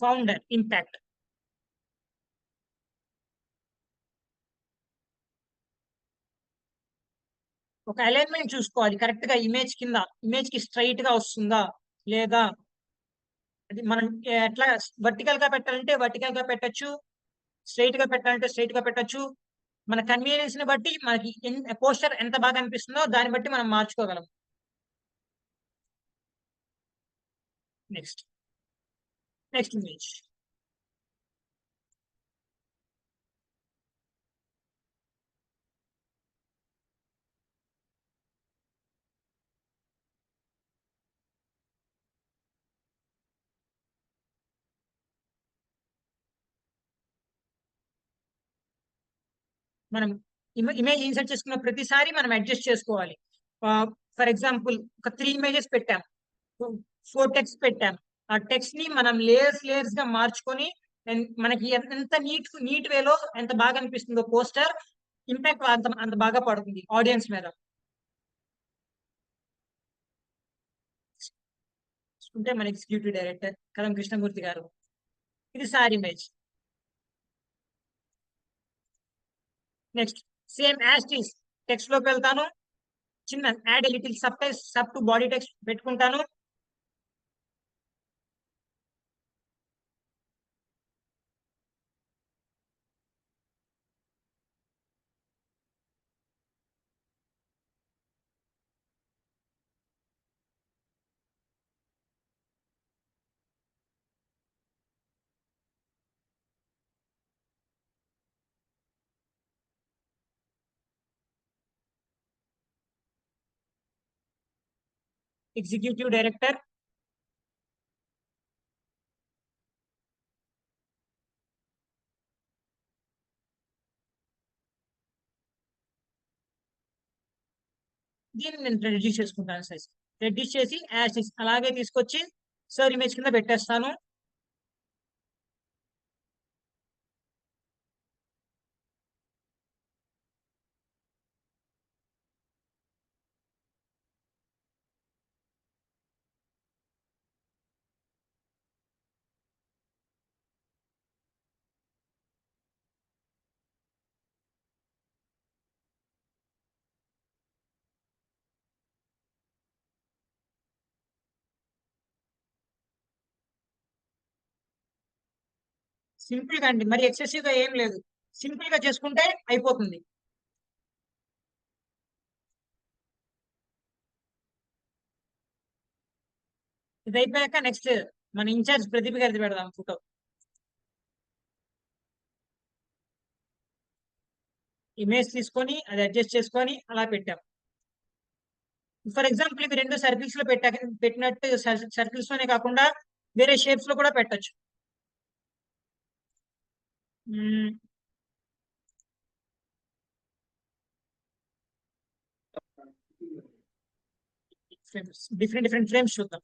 Founder impact. ఒక అలైన్మెంట్ చూసుకోవాలి కరెక్ట్ గా, ఇమేజ్ కింద ఇమేజ్ కి స్ట్రైట్ గా వస్తుందా లేదా. అది మనం ఎట్లా వర్టికల్ గా పెట్టాలంటే వర్టికల్ గా పెట్టచ్చు, స్ట్రైట్ గా పెట్టాలంటే స్ట్రైట్ గా పెట్టచ్చు. మన కన్వీనియన్స్ ని బట్టి మనకి పోస్టర్ ఎంత బాగా అనిపిస్తుందో దాన్ని బట్టి మనం మార్చుకోగలం. Next image. మనం ఇమేజ్ ఇన్సర్ట్ చేసుకున్న ప్రతిసారి మనం అడ్జస్ట్ చేసుకోవాలి. ఫర్ ఎగ్జాంపుల్ ఒక 3 ఇమేజెస్ పెట్టాం, 4 టెక్స్ట్ పెట్టాం. ఆ టెక్స్ట్ ని మనం లేయర్స్ గా మార్చుకొని మనకి ఎంత నీట్ వేలో ఎంత బాగా అనిపిస్తుందో పోస్టర్, ఇంపాక్ట్ అంత బాగా పడుతుంది ఆడియన్స్ మీద. చూసుకుంటే మన ఎగ్జిక్యూటివ్ డైరెక్టర్ కలం కృష్ణమూర్తి గారు. ఇది sir image. Next same as text లోకి వెళ్తాను, చిన్న add little sub to body text పెట్టుకుంటాను. Executive director. దీన్ని నేను రెడ్యూస్ చేసుకుంటాను సైజ్. రెడ్యూస్ చేసి యాజ్ అలాగే తీసుకొచ్చి సార్ ఇమేజ్ కింద పెట్టేస్తాను. సింపుల్ గా అండి, మరి ఎక్సెసివ్ గా ఏం లేదు, సింపుల్ గా చేసుకుంటే అయిపోతుంది. ఇది అయిపోయాక నెక్స్ట్ మన ఇన్ఛార్జ్ ప్రదీప్ గారిది పెడదాం ఫోటో. ఇమేజ్ తీసుకొని అది అడ్జస్ట్ చేసుకొని అలా పెట్టాం. ఫర్ ఎగ్జాంపుల్ ఇవి రెండు సర్కిల్స్ లో పెట్టినట్టు సర్కిల్స్ లోనే కాకుండా వేరే షేప్స్ లో కూడా పెట్టచ్చు. డిఫరెంట్ డిఫరెంట్ ఫ్రేమ్స్ చూద్దాం.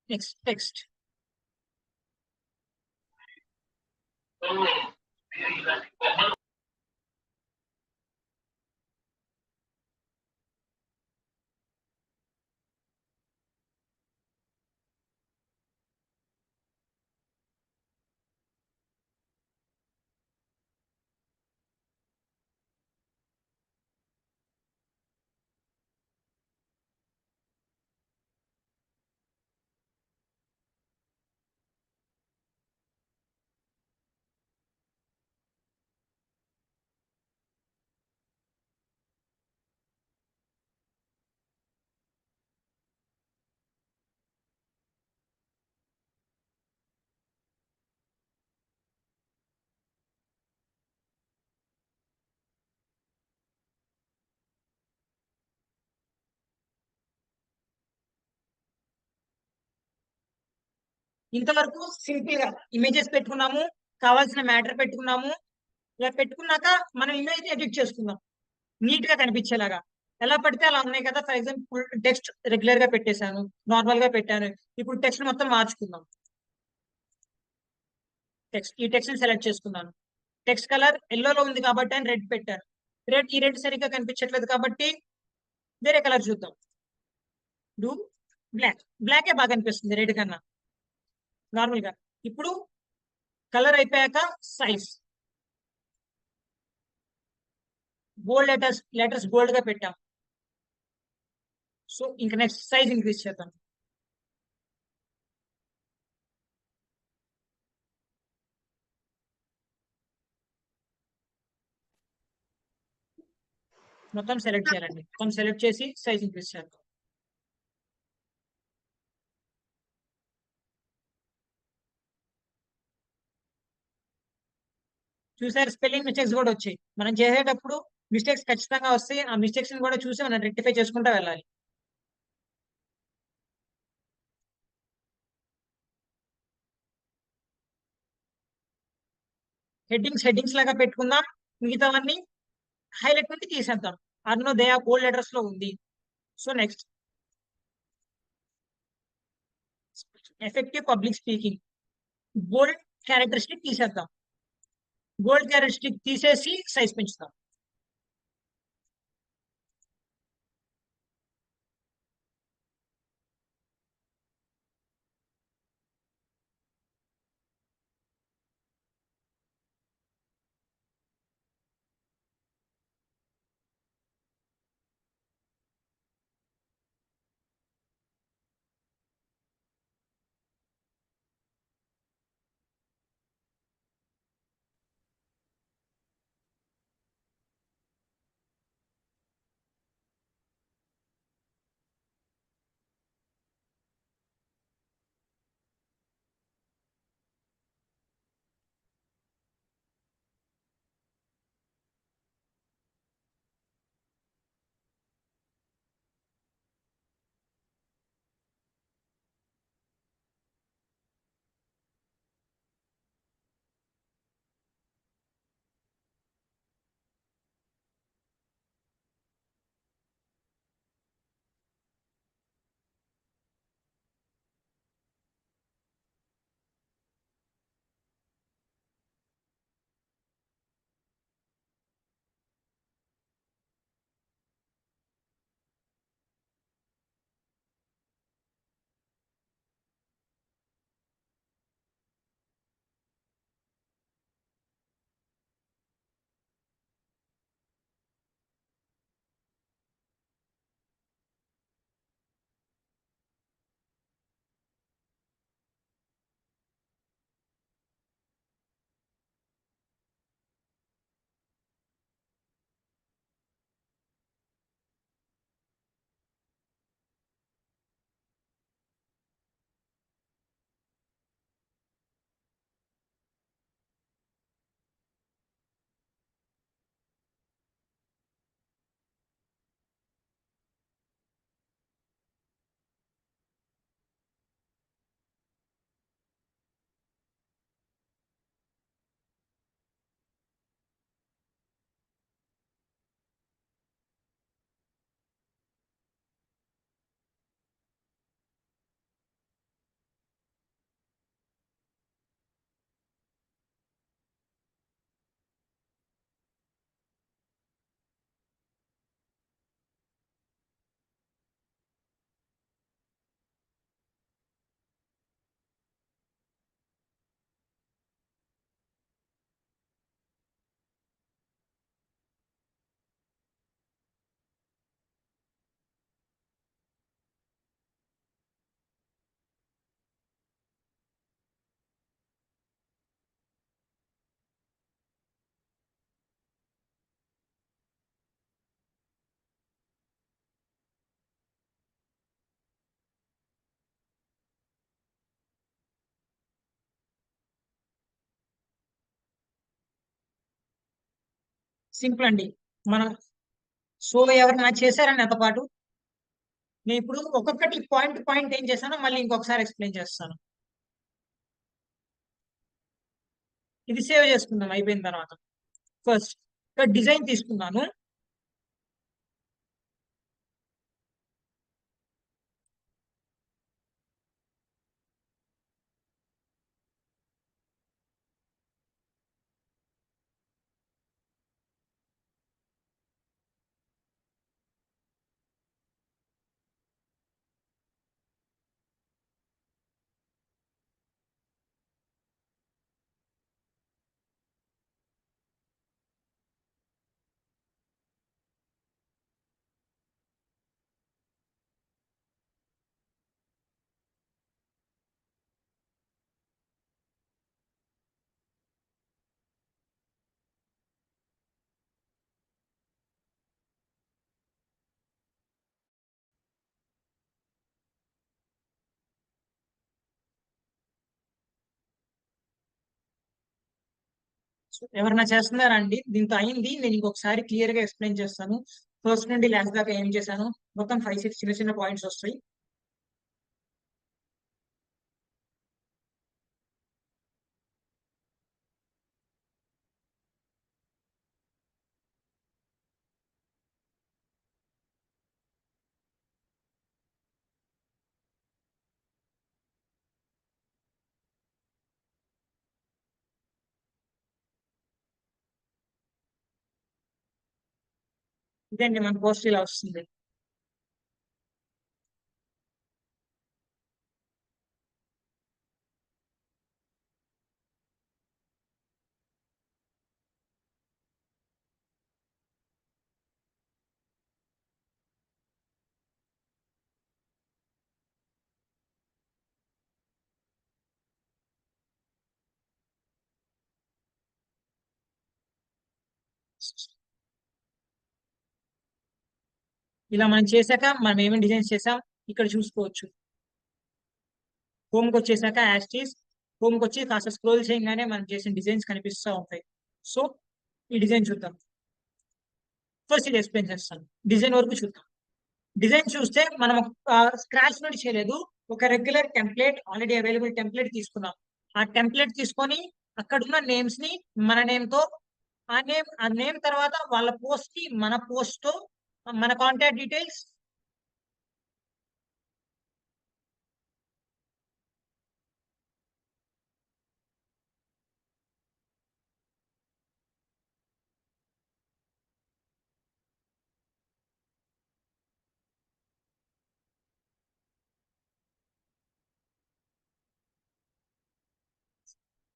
Next text. ఇంతవరకు సింపుల్ గా ఇమేజెస్ పెట్టుకున్నాము, కావాల్సిన మ్యాటర్ పెట్టుకున్నాము. ఇలా పెట్టుకున్నాక మనం ఇమేజ్ ఎడిట్ చేసుకుందాం నీట్ గా కనిపించేలాగా. ఎలా పడితే అలా ఉన్నాయి కదా, ఫర్ ఎగ్జాంపుల్ టెక్స్ట్ రెగ్యులర్ గా పెట్టేశాను, నార్మల్ గా పెట్టాను. ఇప్పుడు టెక్స్ట్ మొత్తం మార్చుకుందాం. ఈ టెక్స్ట్ ని సెలెక్ట్ చేసుకున్నాను. టెక్స్ట్ కలర్ ఎల్లోలో ఉంది కాబట్టి అని రెడ్ పెట్టాను. ఈ రెడ్ సరిగ్గా కనిపించట్లేదు కాబట్టి వేరే కలర్ చూద్దాం. బ్లాకే బాగా అనిపిస్తుంది రెడ్ కన్నా నార్మల్ గా. ఇప్పుడు కలర్ అయిపోయాక సైజ్ బోల్డ్ లెటర్స్ బోల్డ్ గా పెట్టాం. సో ఇంకా నెక్స్ట్ సైజ్ ఇంక్రీజ్ చేద్దాం. మొత్తం సెలెక్ట్ చేయాలండి. మొత్తం సెలెక్ట్ చేసి సైజ్ ఇంక్రీజ్ చేద్దాం. చూసారు, స్పెల్లింగ్ మిస్టేక్స్ కూడా వచ్చాయి. మనం చేసేటప్పుడు మిస్టేక్స్ ఖచ్చితంగా వస్తాయి. ఆ మిస్టేక్స్ కూడా చూసి మనం రెక్టిఫై చేసుకుంటూ వెళ్ళాలి. హెడ్డింగ్స్ లాగా పెట్టుకుందాం. మిగతావన్నీ హైలైట్ నుండి తీసేద్దాం. అరుణోదయ బోల్డ్ లెటర్స్ లో ఉంది. So next effective public speaking bold characteristic తీసేద్దాం. బోల్డ్ క్యారెక్టరిస్టిక్ తీసేసి సైజ్ పెంచుతాం. సింపుల్ అండి. మనం సో ఎవరైనా చేశారని నాతో పాటు నేను ఇప్పుడు ఒక్కొక్కటి పాయింట్ ఏం చేశానో మళ్ళీ ఇంకొకసారి ఎక్స్ప్లెయిన్ చేస్తాను. ఇది సేవ్ చేసుకుందాం అయిపోయిన తర్వాత. ఫస్ట్ ఇక్కడ డిజైన్ తీసుకున్నాను. ఎవరైనా చేస్తున్నారా అండి? దీంతో అయింది. నేను ఇంకొకసారి క్లియర్ గా ఎక్స్ప్లెయిన్ చేస్తాను. ఫస్ట్ నుండి లాస్ట్ దాకా ఏం చేశాను, మొత్తం 5-6 చిన్న చిన్న పాయింట్స్ వస్తాయి. ఇదండి మన పోస్ట్ ఇలా వస్తుంది. ఇలా మనం చేశాక మనం ఏమేమి డిజైన్స్ చేసాం ఇక్కడ చూసుకోవచ్చు. హోమ్కి వచ్చేసాక యాస్టీస్ హోమ్కి వచ్చి కాస్త స్క్రోల్ చేయగానే మనం చేసిన డిజైన్స్ కనిపిస్తూ ఉంటాయి. సో ఈ డిజైన్ చూద్దాం. ఫస్ట్ ఇది ఎక్స్ప్లెయిన్ చేస్తాను. డిజైన్ వరకు చూద్దాం. డిజైన్ చూస్తే మనం స్క్రాచ్ నుండి చేయలేదు. ఒక regular template already available template తీసుకున్నాం. ఆ టెంప్లెట్ తీసుకొని అక్కడున్న నేమ్స్ ని మన నేమ్ తో ఆ నేమ్ తర్వాత వాళ్ళ పోస్ట్ కి మన పోస్ట్ తో మన కాంటాక్ట్ డీటెయిల్స్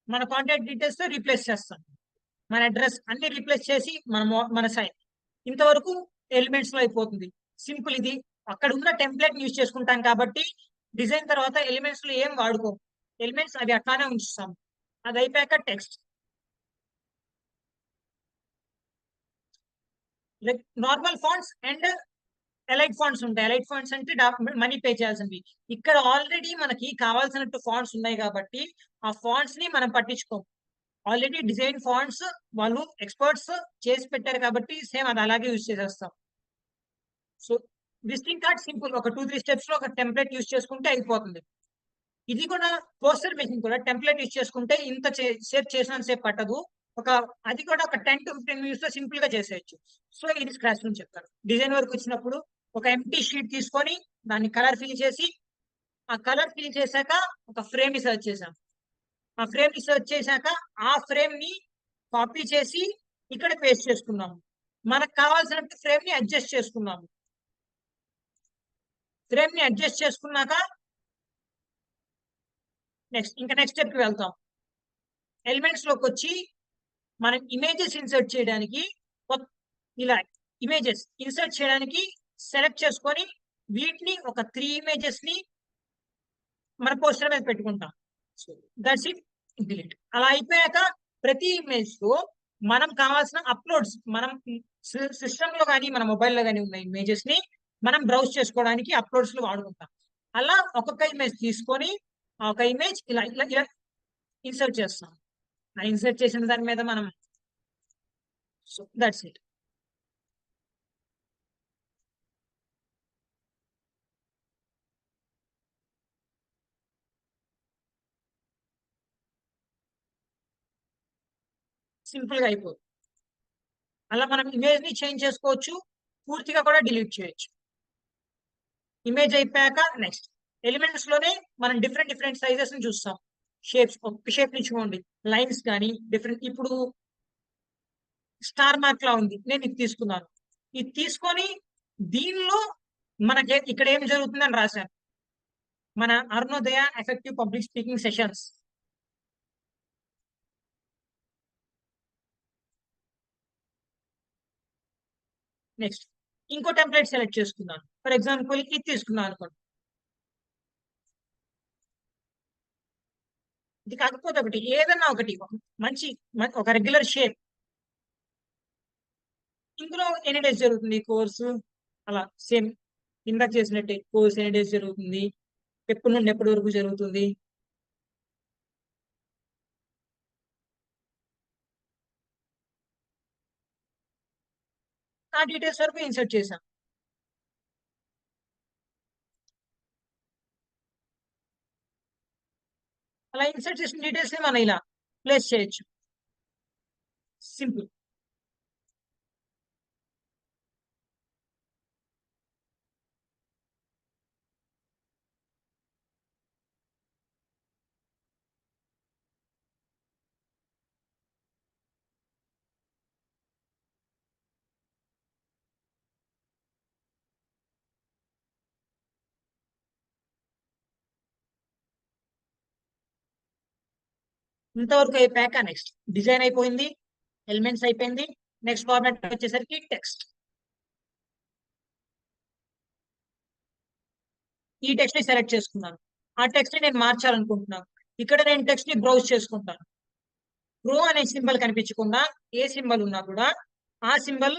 మన కాంటాక్ట్ డీటెయిల్స్ తో రీప్లేస్ చేస్తాం. మన అడ్రస్ అన్ని రీప్లేస్ చేసి మన సైన్ ఇంతవరకు ఎలిమెంట్స్ లో అయిపోతుంది. సింపుల్. ఇది అక్కడ ఉన్న టెంప్లెట్ యూజ్ చేసుకుంటాం కాబట్టి డిజైన్ తర్వాత ఎలిమెంట్స్ లో ఏం వాడుకో. ఎలిమెంట్స్ అవి అట్లానే ఉంచుతాం. అది అయిపోయాక text normal fonts and elite fonts ఉంటాయి. ఎలైట్ ఫాంట్స్ అంటే మనీ పే చేయాల్సినవి. ఇక్కడ ఆల్రెడీ మనకి కావాల్సినట్టు ఫాంట్స్ ఉన్నాయి కాబట్టి ఆ ఫాంట్స్ ని మనం పట్టించుకోం. ఆల్రెడీ డిజైన్ ఫాంట్స్ వాళ్ళు ఎక్స్పర్ట్స్ చేసి పెట్టారు కాబట్టి సేమ్ అది అలాగే యూజ్ చేసేస్తాం. So visiting card simple. ఒక 2-3 స్టెప్స్ లో ఒక టెంప్లెట్ యూజ్ చేసుకుంటే అయిపోతుంది. ఇది కూడా పోస్టర్ మేకింగ్ కూడా టెంప్లెట్ యూజ్ చేసుకుంటే ఇంత సేపు చేసినంత సేపు పట్టదు. అది కూడా ఒక 10-15 మినిట్స్ లో సింపుల్ గా చేసేయచ్చు. సో ఇది స్క్రాచ్ నుంచి చెప్తారు. డిజైన్ వరకు వచ్చినప్పుడు ఒక ఎంటీ షీట్ తీసుకొని దాన్ని కలర్ ఫిల్ చేసి ఆ కలర్ ఫిల్ చేశాక ఒక ఫ్రేమ్ ని సెర్చ్ చేసాం. ఆ ఫ్రేమ్ ని సెర్చ్ చేశాక ఆ ఫ్రేమ్ ని కాపీ చేసి ఇక్కడ పేస్ట్ చేసుకున్నాము. మనకు కావాల్సినట్టు ఫ్రేమ్ ని అడ్జస్ట్ చేసుకున్నాము. ఫ్రేమ్ ని అడ్జస్ట్ చేసుకున్నాక నెక్స్ట్ స్టెప్ కి వెళ్తాం. ఎలిమెంట్స్ లోకి వచ్చి మనం ఇమేజెస్ ఇన్సర్ట్ చేయడానికి ఇలా ఇమేజెస్ ఇన్సర్ట్ చేయడానికి సెలెక్ట్ చేసుకొని వీటిని ఒక 3 ఇమేజెస్ ని మన పోస్టర్ మీద పెట్టుకుంటాం. That's it. డిలీట్. అలా అయిపోయాక ప్రతి ఇమేజ్ లో మనం కావాల్సిన అప్లోడ్స్ మనం సిస్టమ్ లో కానీ మన మొబైల్లో కానీ ఉన్న ఇమేజెస్ ని మనం బ్రౌజ్ చేసుకోవడానికి అప్లోడ్స్ లో వాడుకుంటాం. అలా ఒక్కొక్క ఇమేజ్ తీసుకొని ఒక ఇమేజ్ ఇలా ఇలా ఇలా ఇన్సర్ట్ చేస్తాం. ఆ ఇన్సర్ట్ చేసిన దాని మీద మనం సో దట్స్ ఇట్. సింపుల్ గా అయిపోతుంది. అలా మనం ఇమేజ్ ని చేంజ్ చేసుకోవచ్చు, పూర్తిగా కూడా డిలీట్ చేయొచ్చు. ఇమేజ్ అయిపోయాక నెక్స్ట్ ఎలిమెంట్స్ లోనే మనం డిఫరెంట్ డిఫరెంట్ సైజెస్ ని చూస్తాం. షేప్స్, ఒక షేప్ ని చూడండి, లైన్స్ కానీ డిఫరెంట్. ఇప్పుడు స్టార్ మార్క్ లా ఉంది, నేను ఇది తీసుకున్నాను. ఇది తీసుకొని దీనిలో మనకి ఇక్కడ ఏం జరుగుతుందని రాశాను. మన Arunodaya effective public speaking sessions. Next ఇంకో టెంప్లెట్ సెలెక్ట్ చేసుకున్నాను. ఫర్ ఎగ్జాంపుల్ ఇది తీసుకున్నాను అనుకోండి. ఇది కాకపోతే ఒకటి, ఏదన్నా ఒకటి మంచి ఒక రెగ్యులర్ షేప్. ఇందులో ఎన్ని డేస్ జరుగుతుంది కోర్సు, అలా సేమ్ ఇందాక చేసినట్టే కోర్స్ ఎన్ని డేస్ జరుగుతుంది, ఎప్పటి నుండి ఎప్పటి వరకు జరుగుతుంది, ఆ డీటెయిల్స్ వరకు ఇన్సర్ట్ చేశాం. అలా ఇన్సర్ట్ చేసిన డీటెయిల్స్ ని మనం ఇలా ప్లేస్ చేయొచ్చు. సింపుల్. ఇంతవరకు అయిపోయాక నెక్స్ట్ డిజైన్ అయిపోయింది, ఎలిమెంట్స్ అయిపోయింది. నెక్స్ట్ ఫార్మాట్ వచ్చేసరికి టెక్స్ట్. ఈ టెక్స్ట్ ని సెలెక్ట్ చేసుకున్నాను. ఆ టెక్స్ట్ ని నేను మార్చాలనుకుంటున్నాను. ఇక్కడ నేను టెక్స్ట్ ని బ్రౌజ్ చేసుకుంటాను. ప్రో అనే సింబల్ కనిపించకుండా ఏ సింబల్ ఉన్నా కూడా ఆ సింబల్,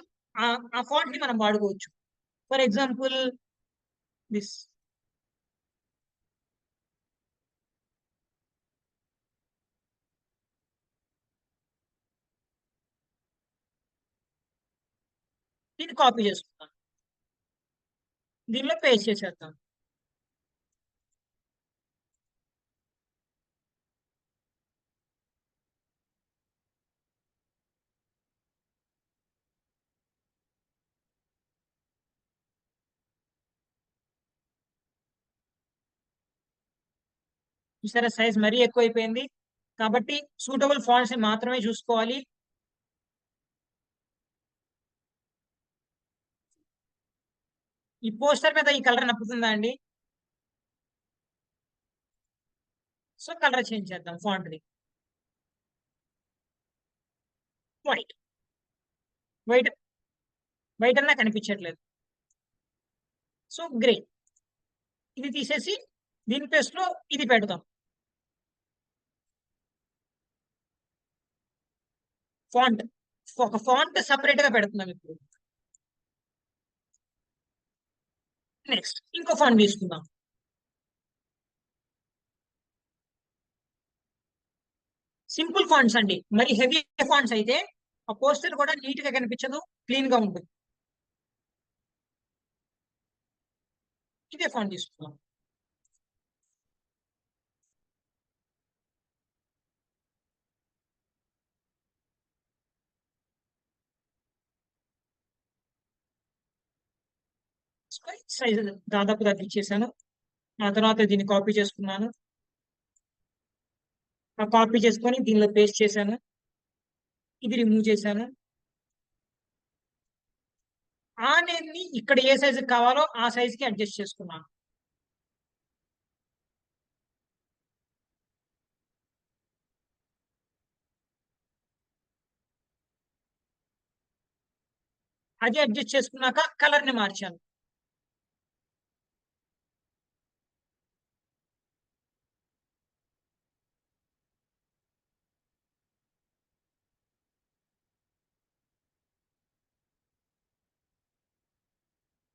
ఆ ఫాంట్ ని మనం వాడుకోవచ్చు. For example this. దీన్ని కాపీ చేసుకుంటాను, దీనిలో పేస్ట్ చేసేస్తాను. చూసారా, సైజ్ మరీ ఎక్కువైపోయింది. కాబట్టి సూటబుల్ ఫాంట్స్ ని మాత్రమే చూసుకోవాలి. ఈ పోస్టర్ మీద ఈ కలర్ నప్పుతుందా అండి? సో కలర్ చేంజ్ చేద్దాం ఫాంట్ ని. వైట్ వైట్ వైట్ అన్నా కనిపించట్లేదు. So grey. ఇది తీసేసి దీని ప్లేస్ లో ఇది పెడదాం. ఫాంట్, ఒక ఫాంట్ సపరేట్ గా పెడుతున్నాం ఇప్పుడు. నెక్స్ట్ ఇంకో ఫాంట్ తీసుకుందాం. సింపుల్ ఫాంట్స్ అండి. మరి హెవీ ఫాంట్స్ అయితే ఆ పోస్టర్ కూడా నీట్ గా కనిపించదు, క్లీన్ గా ఉంటుంది. ఇదే ఫాంట్ తీసుకుందాం. సైజ్ దాదాపు తగ్గించేసాను. ఆ తర్వాత దీన్ని కాపీ చేసుకున్నాను. ఆ కాపీ చేసుకొని దీనిలో పేస్ట్ చేశాను. ఇది రిమూవ్ చేశాను. ఆ నేమ్ ని ఇక్కడ ఏ సైజు కావాలో ఆ సైజ్ కి అడ్జస్ట్ చేసుకున్నాను. అది అడ్జస్ట్ చేసుకున్నాక కలర్ ని మార్చాను.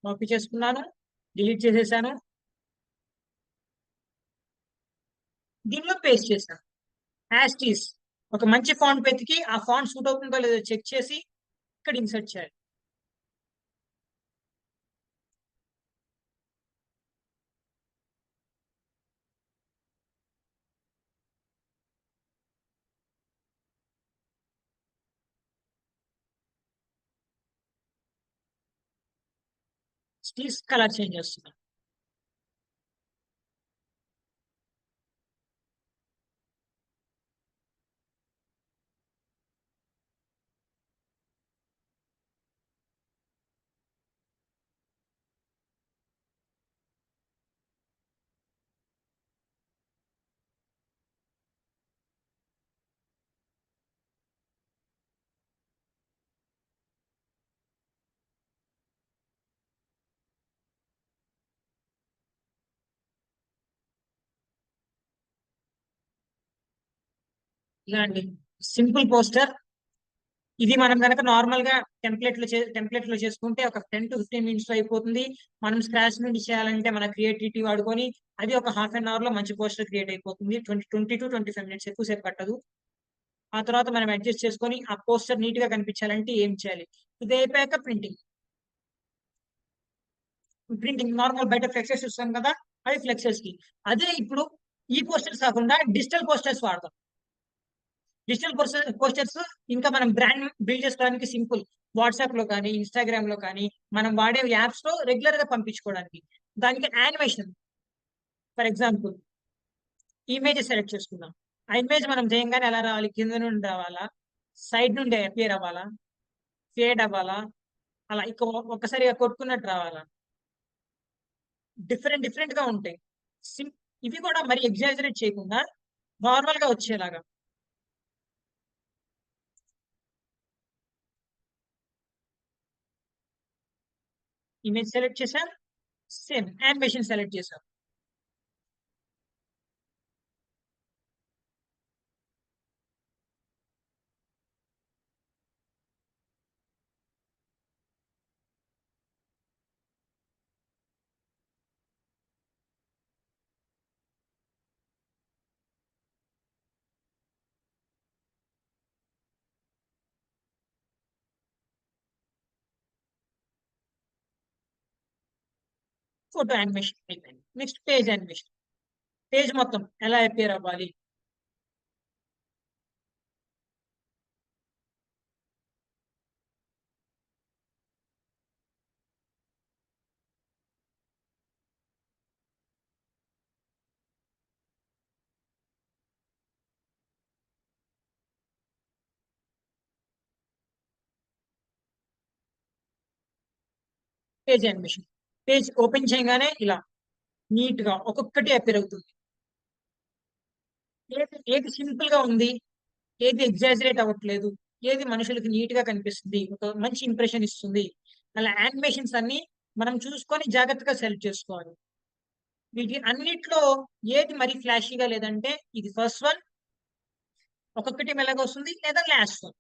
కాపీ చేసుకున్నాను, డిలీట్ చేసేసాను. దీనిలో పేస్ట్ చేశాను. యాజ్ టీస్ ఒక మంచి ఫాంట్ వెతికి ఆ ఫాంట్ సూట్ అవుతుందో లేదో చెక్ చేసి ఇక్కడ ఇన్సర్ట్ చేయాలి. స్టీల్స్ కలర్ చేంజ్ చేస్తున్నాం. ఇలాంటి సింపుల్ పోస్టర్. ఇది మనం కనుక నార్మల్ గా టెంప్లెట్ లో చేసుకుంటే ఒక 10 to 15 minutes లో అయిపోతుంది. మనం స్క్రాచ్ నుండి చేయాలంటే మన క్రియేటివిటీ వాడుకొని అది ఒక ½ an hour లో మంచి పోస్టర్ క్రియేట్ అయిపోతుంది. 20 to 25 minutes ఎక్కువసేపు పట్టదు. ఆ తర్వాత మనం అడ్జస్ట్ చేసుకొని ఆ పోస్టర్ నీట్ గా కనిపించాలంటే ఏం చేయాలి? ఇది అయిపోయాక ప్రింటింగ్ నార్మల్ బయట ఫ్లెక్సెస్ చూస్తాం కదా, అవి ఫ్లెక్సెస్ కి. అదే ఇప్పుడు ఈ పోస్టర్స్ కాకుండా డిజిటల్ పోస్టర్స్ వాడతాం. డిజిటల్ పోస్టర్స్ ఇంకా మనం బ్రాండ్ బిల్డ్ చేసుకోవడానికి సింపుల్. వాట్సాప్ లో కానీ ఇన్స్టాగ్రామ్ లో కానీ మనం వాడే యాప్స్ లో రెగ్యులర్ గా పంపించుకోవడానికి. దానికి animation, for example image select చేసుకుందాం. ఆ ఇమేజ్ మనం చేయంగానే ఎలా రావాలి? కింద నుండి రావాలా, సైడ్ నుండి అపియర్ అవ్వాలా, ఫేడ్ అవ్వాలా, అలా ఒక్కసారిగా కొట్టుకున్నట్టు రావాలా, డిఫరెంట్ గా ఉంటాయి. ఇవి కూడా మరి ఎగ్జాజరేట్ చేయకుండా నార్మల్ గా వచ్చేలాగా. ఇమేజ్ సెలెక్ట్ చేసాం, సేమ్ యానిమేషన్ సెలెక్ట్ చేసాం. ఫోటో యానిమేషన్ అయిపోయింది. Next page animation. పేజ్ మొత్తం ఎలా అపియర్ అవ్వాలి? Page animation. పేజ్ ఓపెన్ చేయగానే ఇలా నీట్ గా ఒక్కొక్కటి అపియర్ అవుతుంది. ఏది సింపుల్ గా ఉంది, ఏది ఎగ్జాజరేట్ అవ్వట్లేదు, ఏది మనుషులకు నీట్ గా కనిపిస్తుంది, ఒక మంచి ఇంప్రెషన్ ఇస్తుంది, అలా యానిమేషన్స్ అన్ని మనం చూసుకొని జాగ్రత్తగా సెలెక్ట్ చేసుకోవాలి. వీటి అన్నిట్లో ఏది మరి ఫ్లాషీగా లేదంటే ఇది ఫస్ట్ వన్, ఒక్కొక్కటి మెల్లగా వస్తుంది, లేదా లాస్ట్ వన్.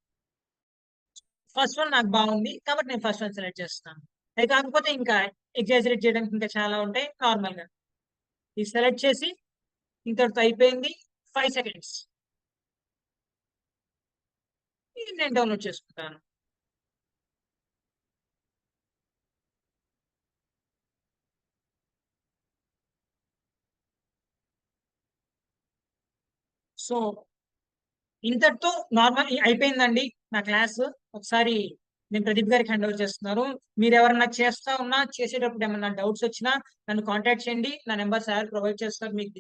ఫస్ట్ వన్ నాకు బాగుంది కాబట్టి నేను ఫస్ట్ వన్ సెలెక్ట్ చేస్తాను. అది కాకపోతే ఇంకా ఎగ్జాజరేట్ చేయడానికి ఇంకా చాలా ఉంటాయి. నార్మల్ గా ఇది సెలెక్ట్ చేసి ఇంతటితో అయిపోయింది. 5 seconds. ఇది నేను డౌన్లోడ్ చేసుకుంటాను. సో ఇంతటితో నార్మల్ అయిపోయిందండి నా క్లాస్. ఒకసారి నేను ప్రదీప్ గారికి హ్యాండ్ ఓవర్ చేస్తున్నాను. మీరు ఎవరన్నా చేస్తా ఉన్నా, చేసేటప్పుడు ఏమన్నా డౌట్స్ వచ్చినా నన్ను కాంటాక్ట్ చేయండి. నా నెంబర్ సార్ ప్రొవైడ్ చేస్తారు మీకు.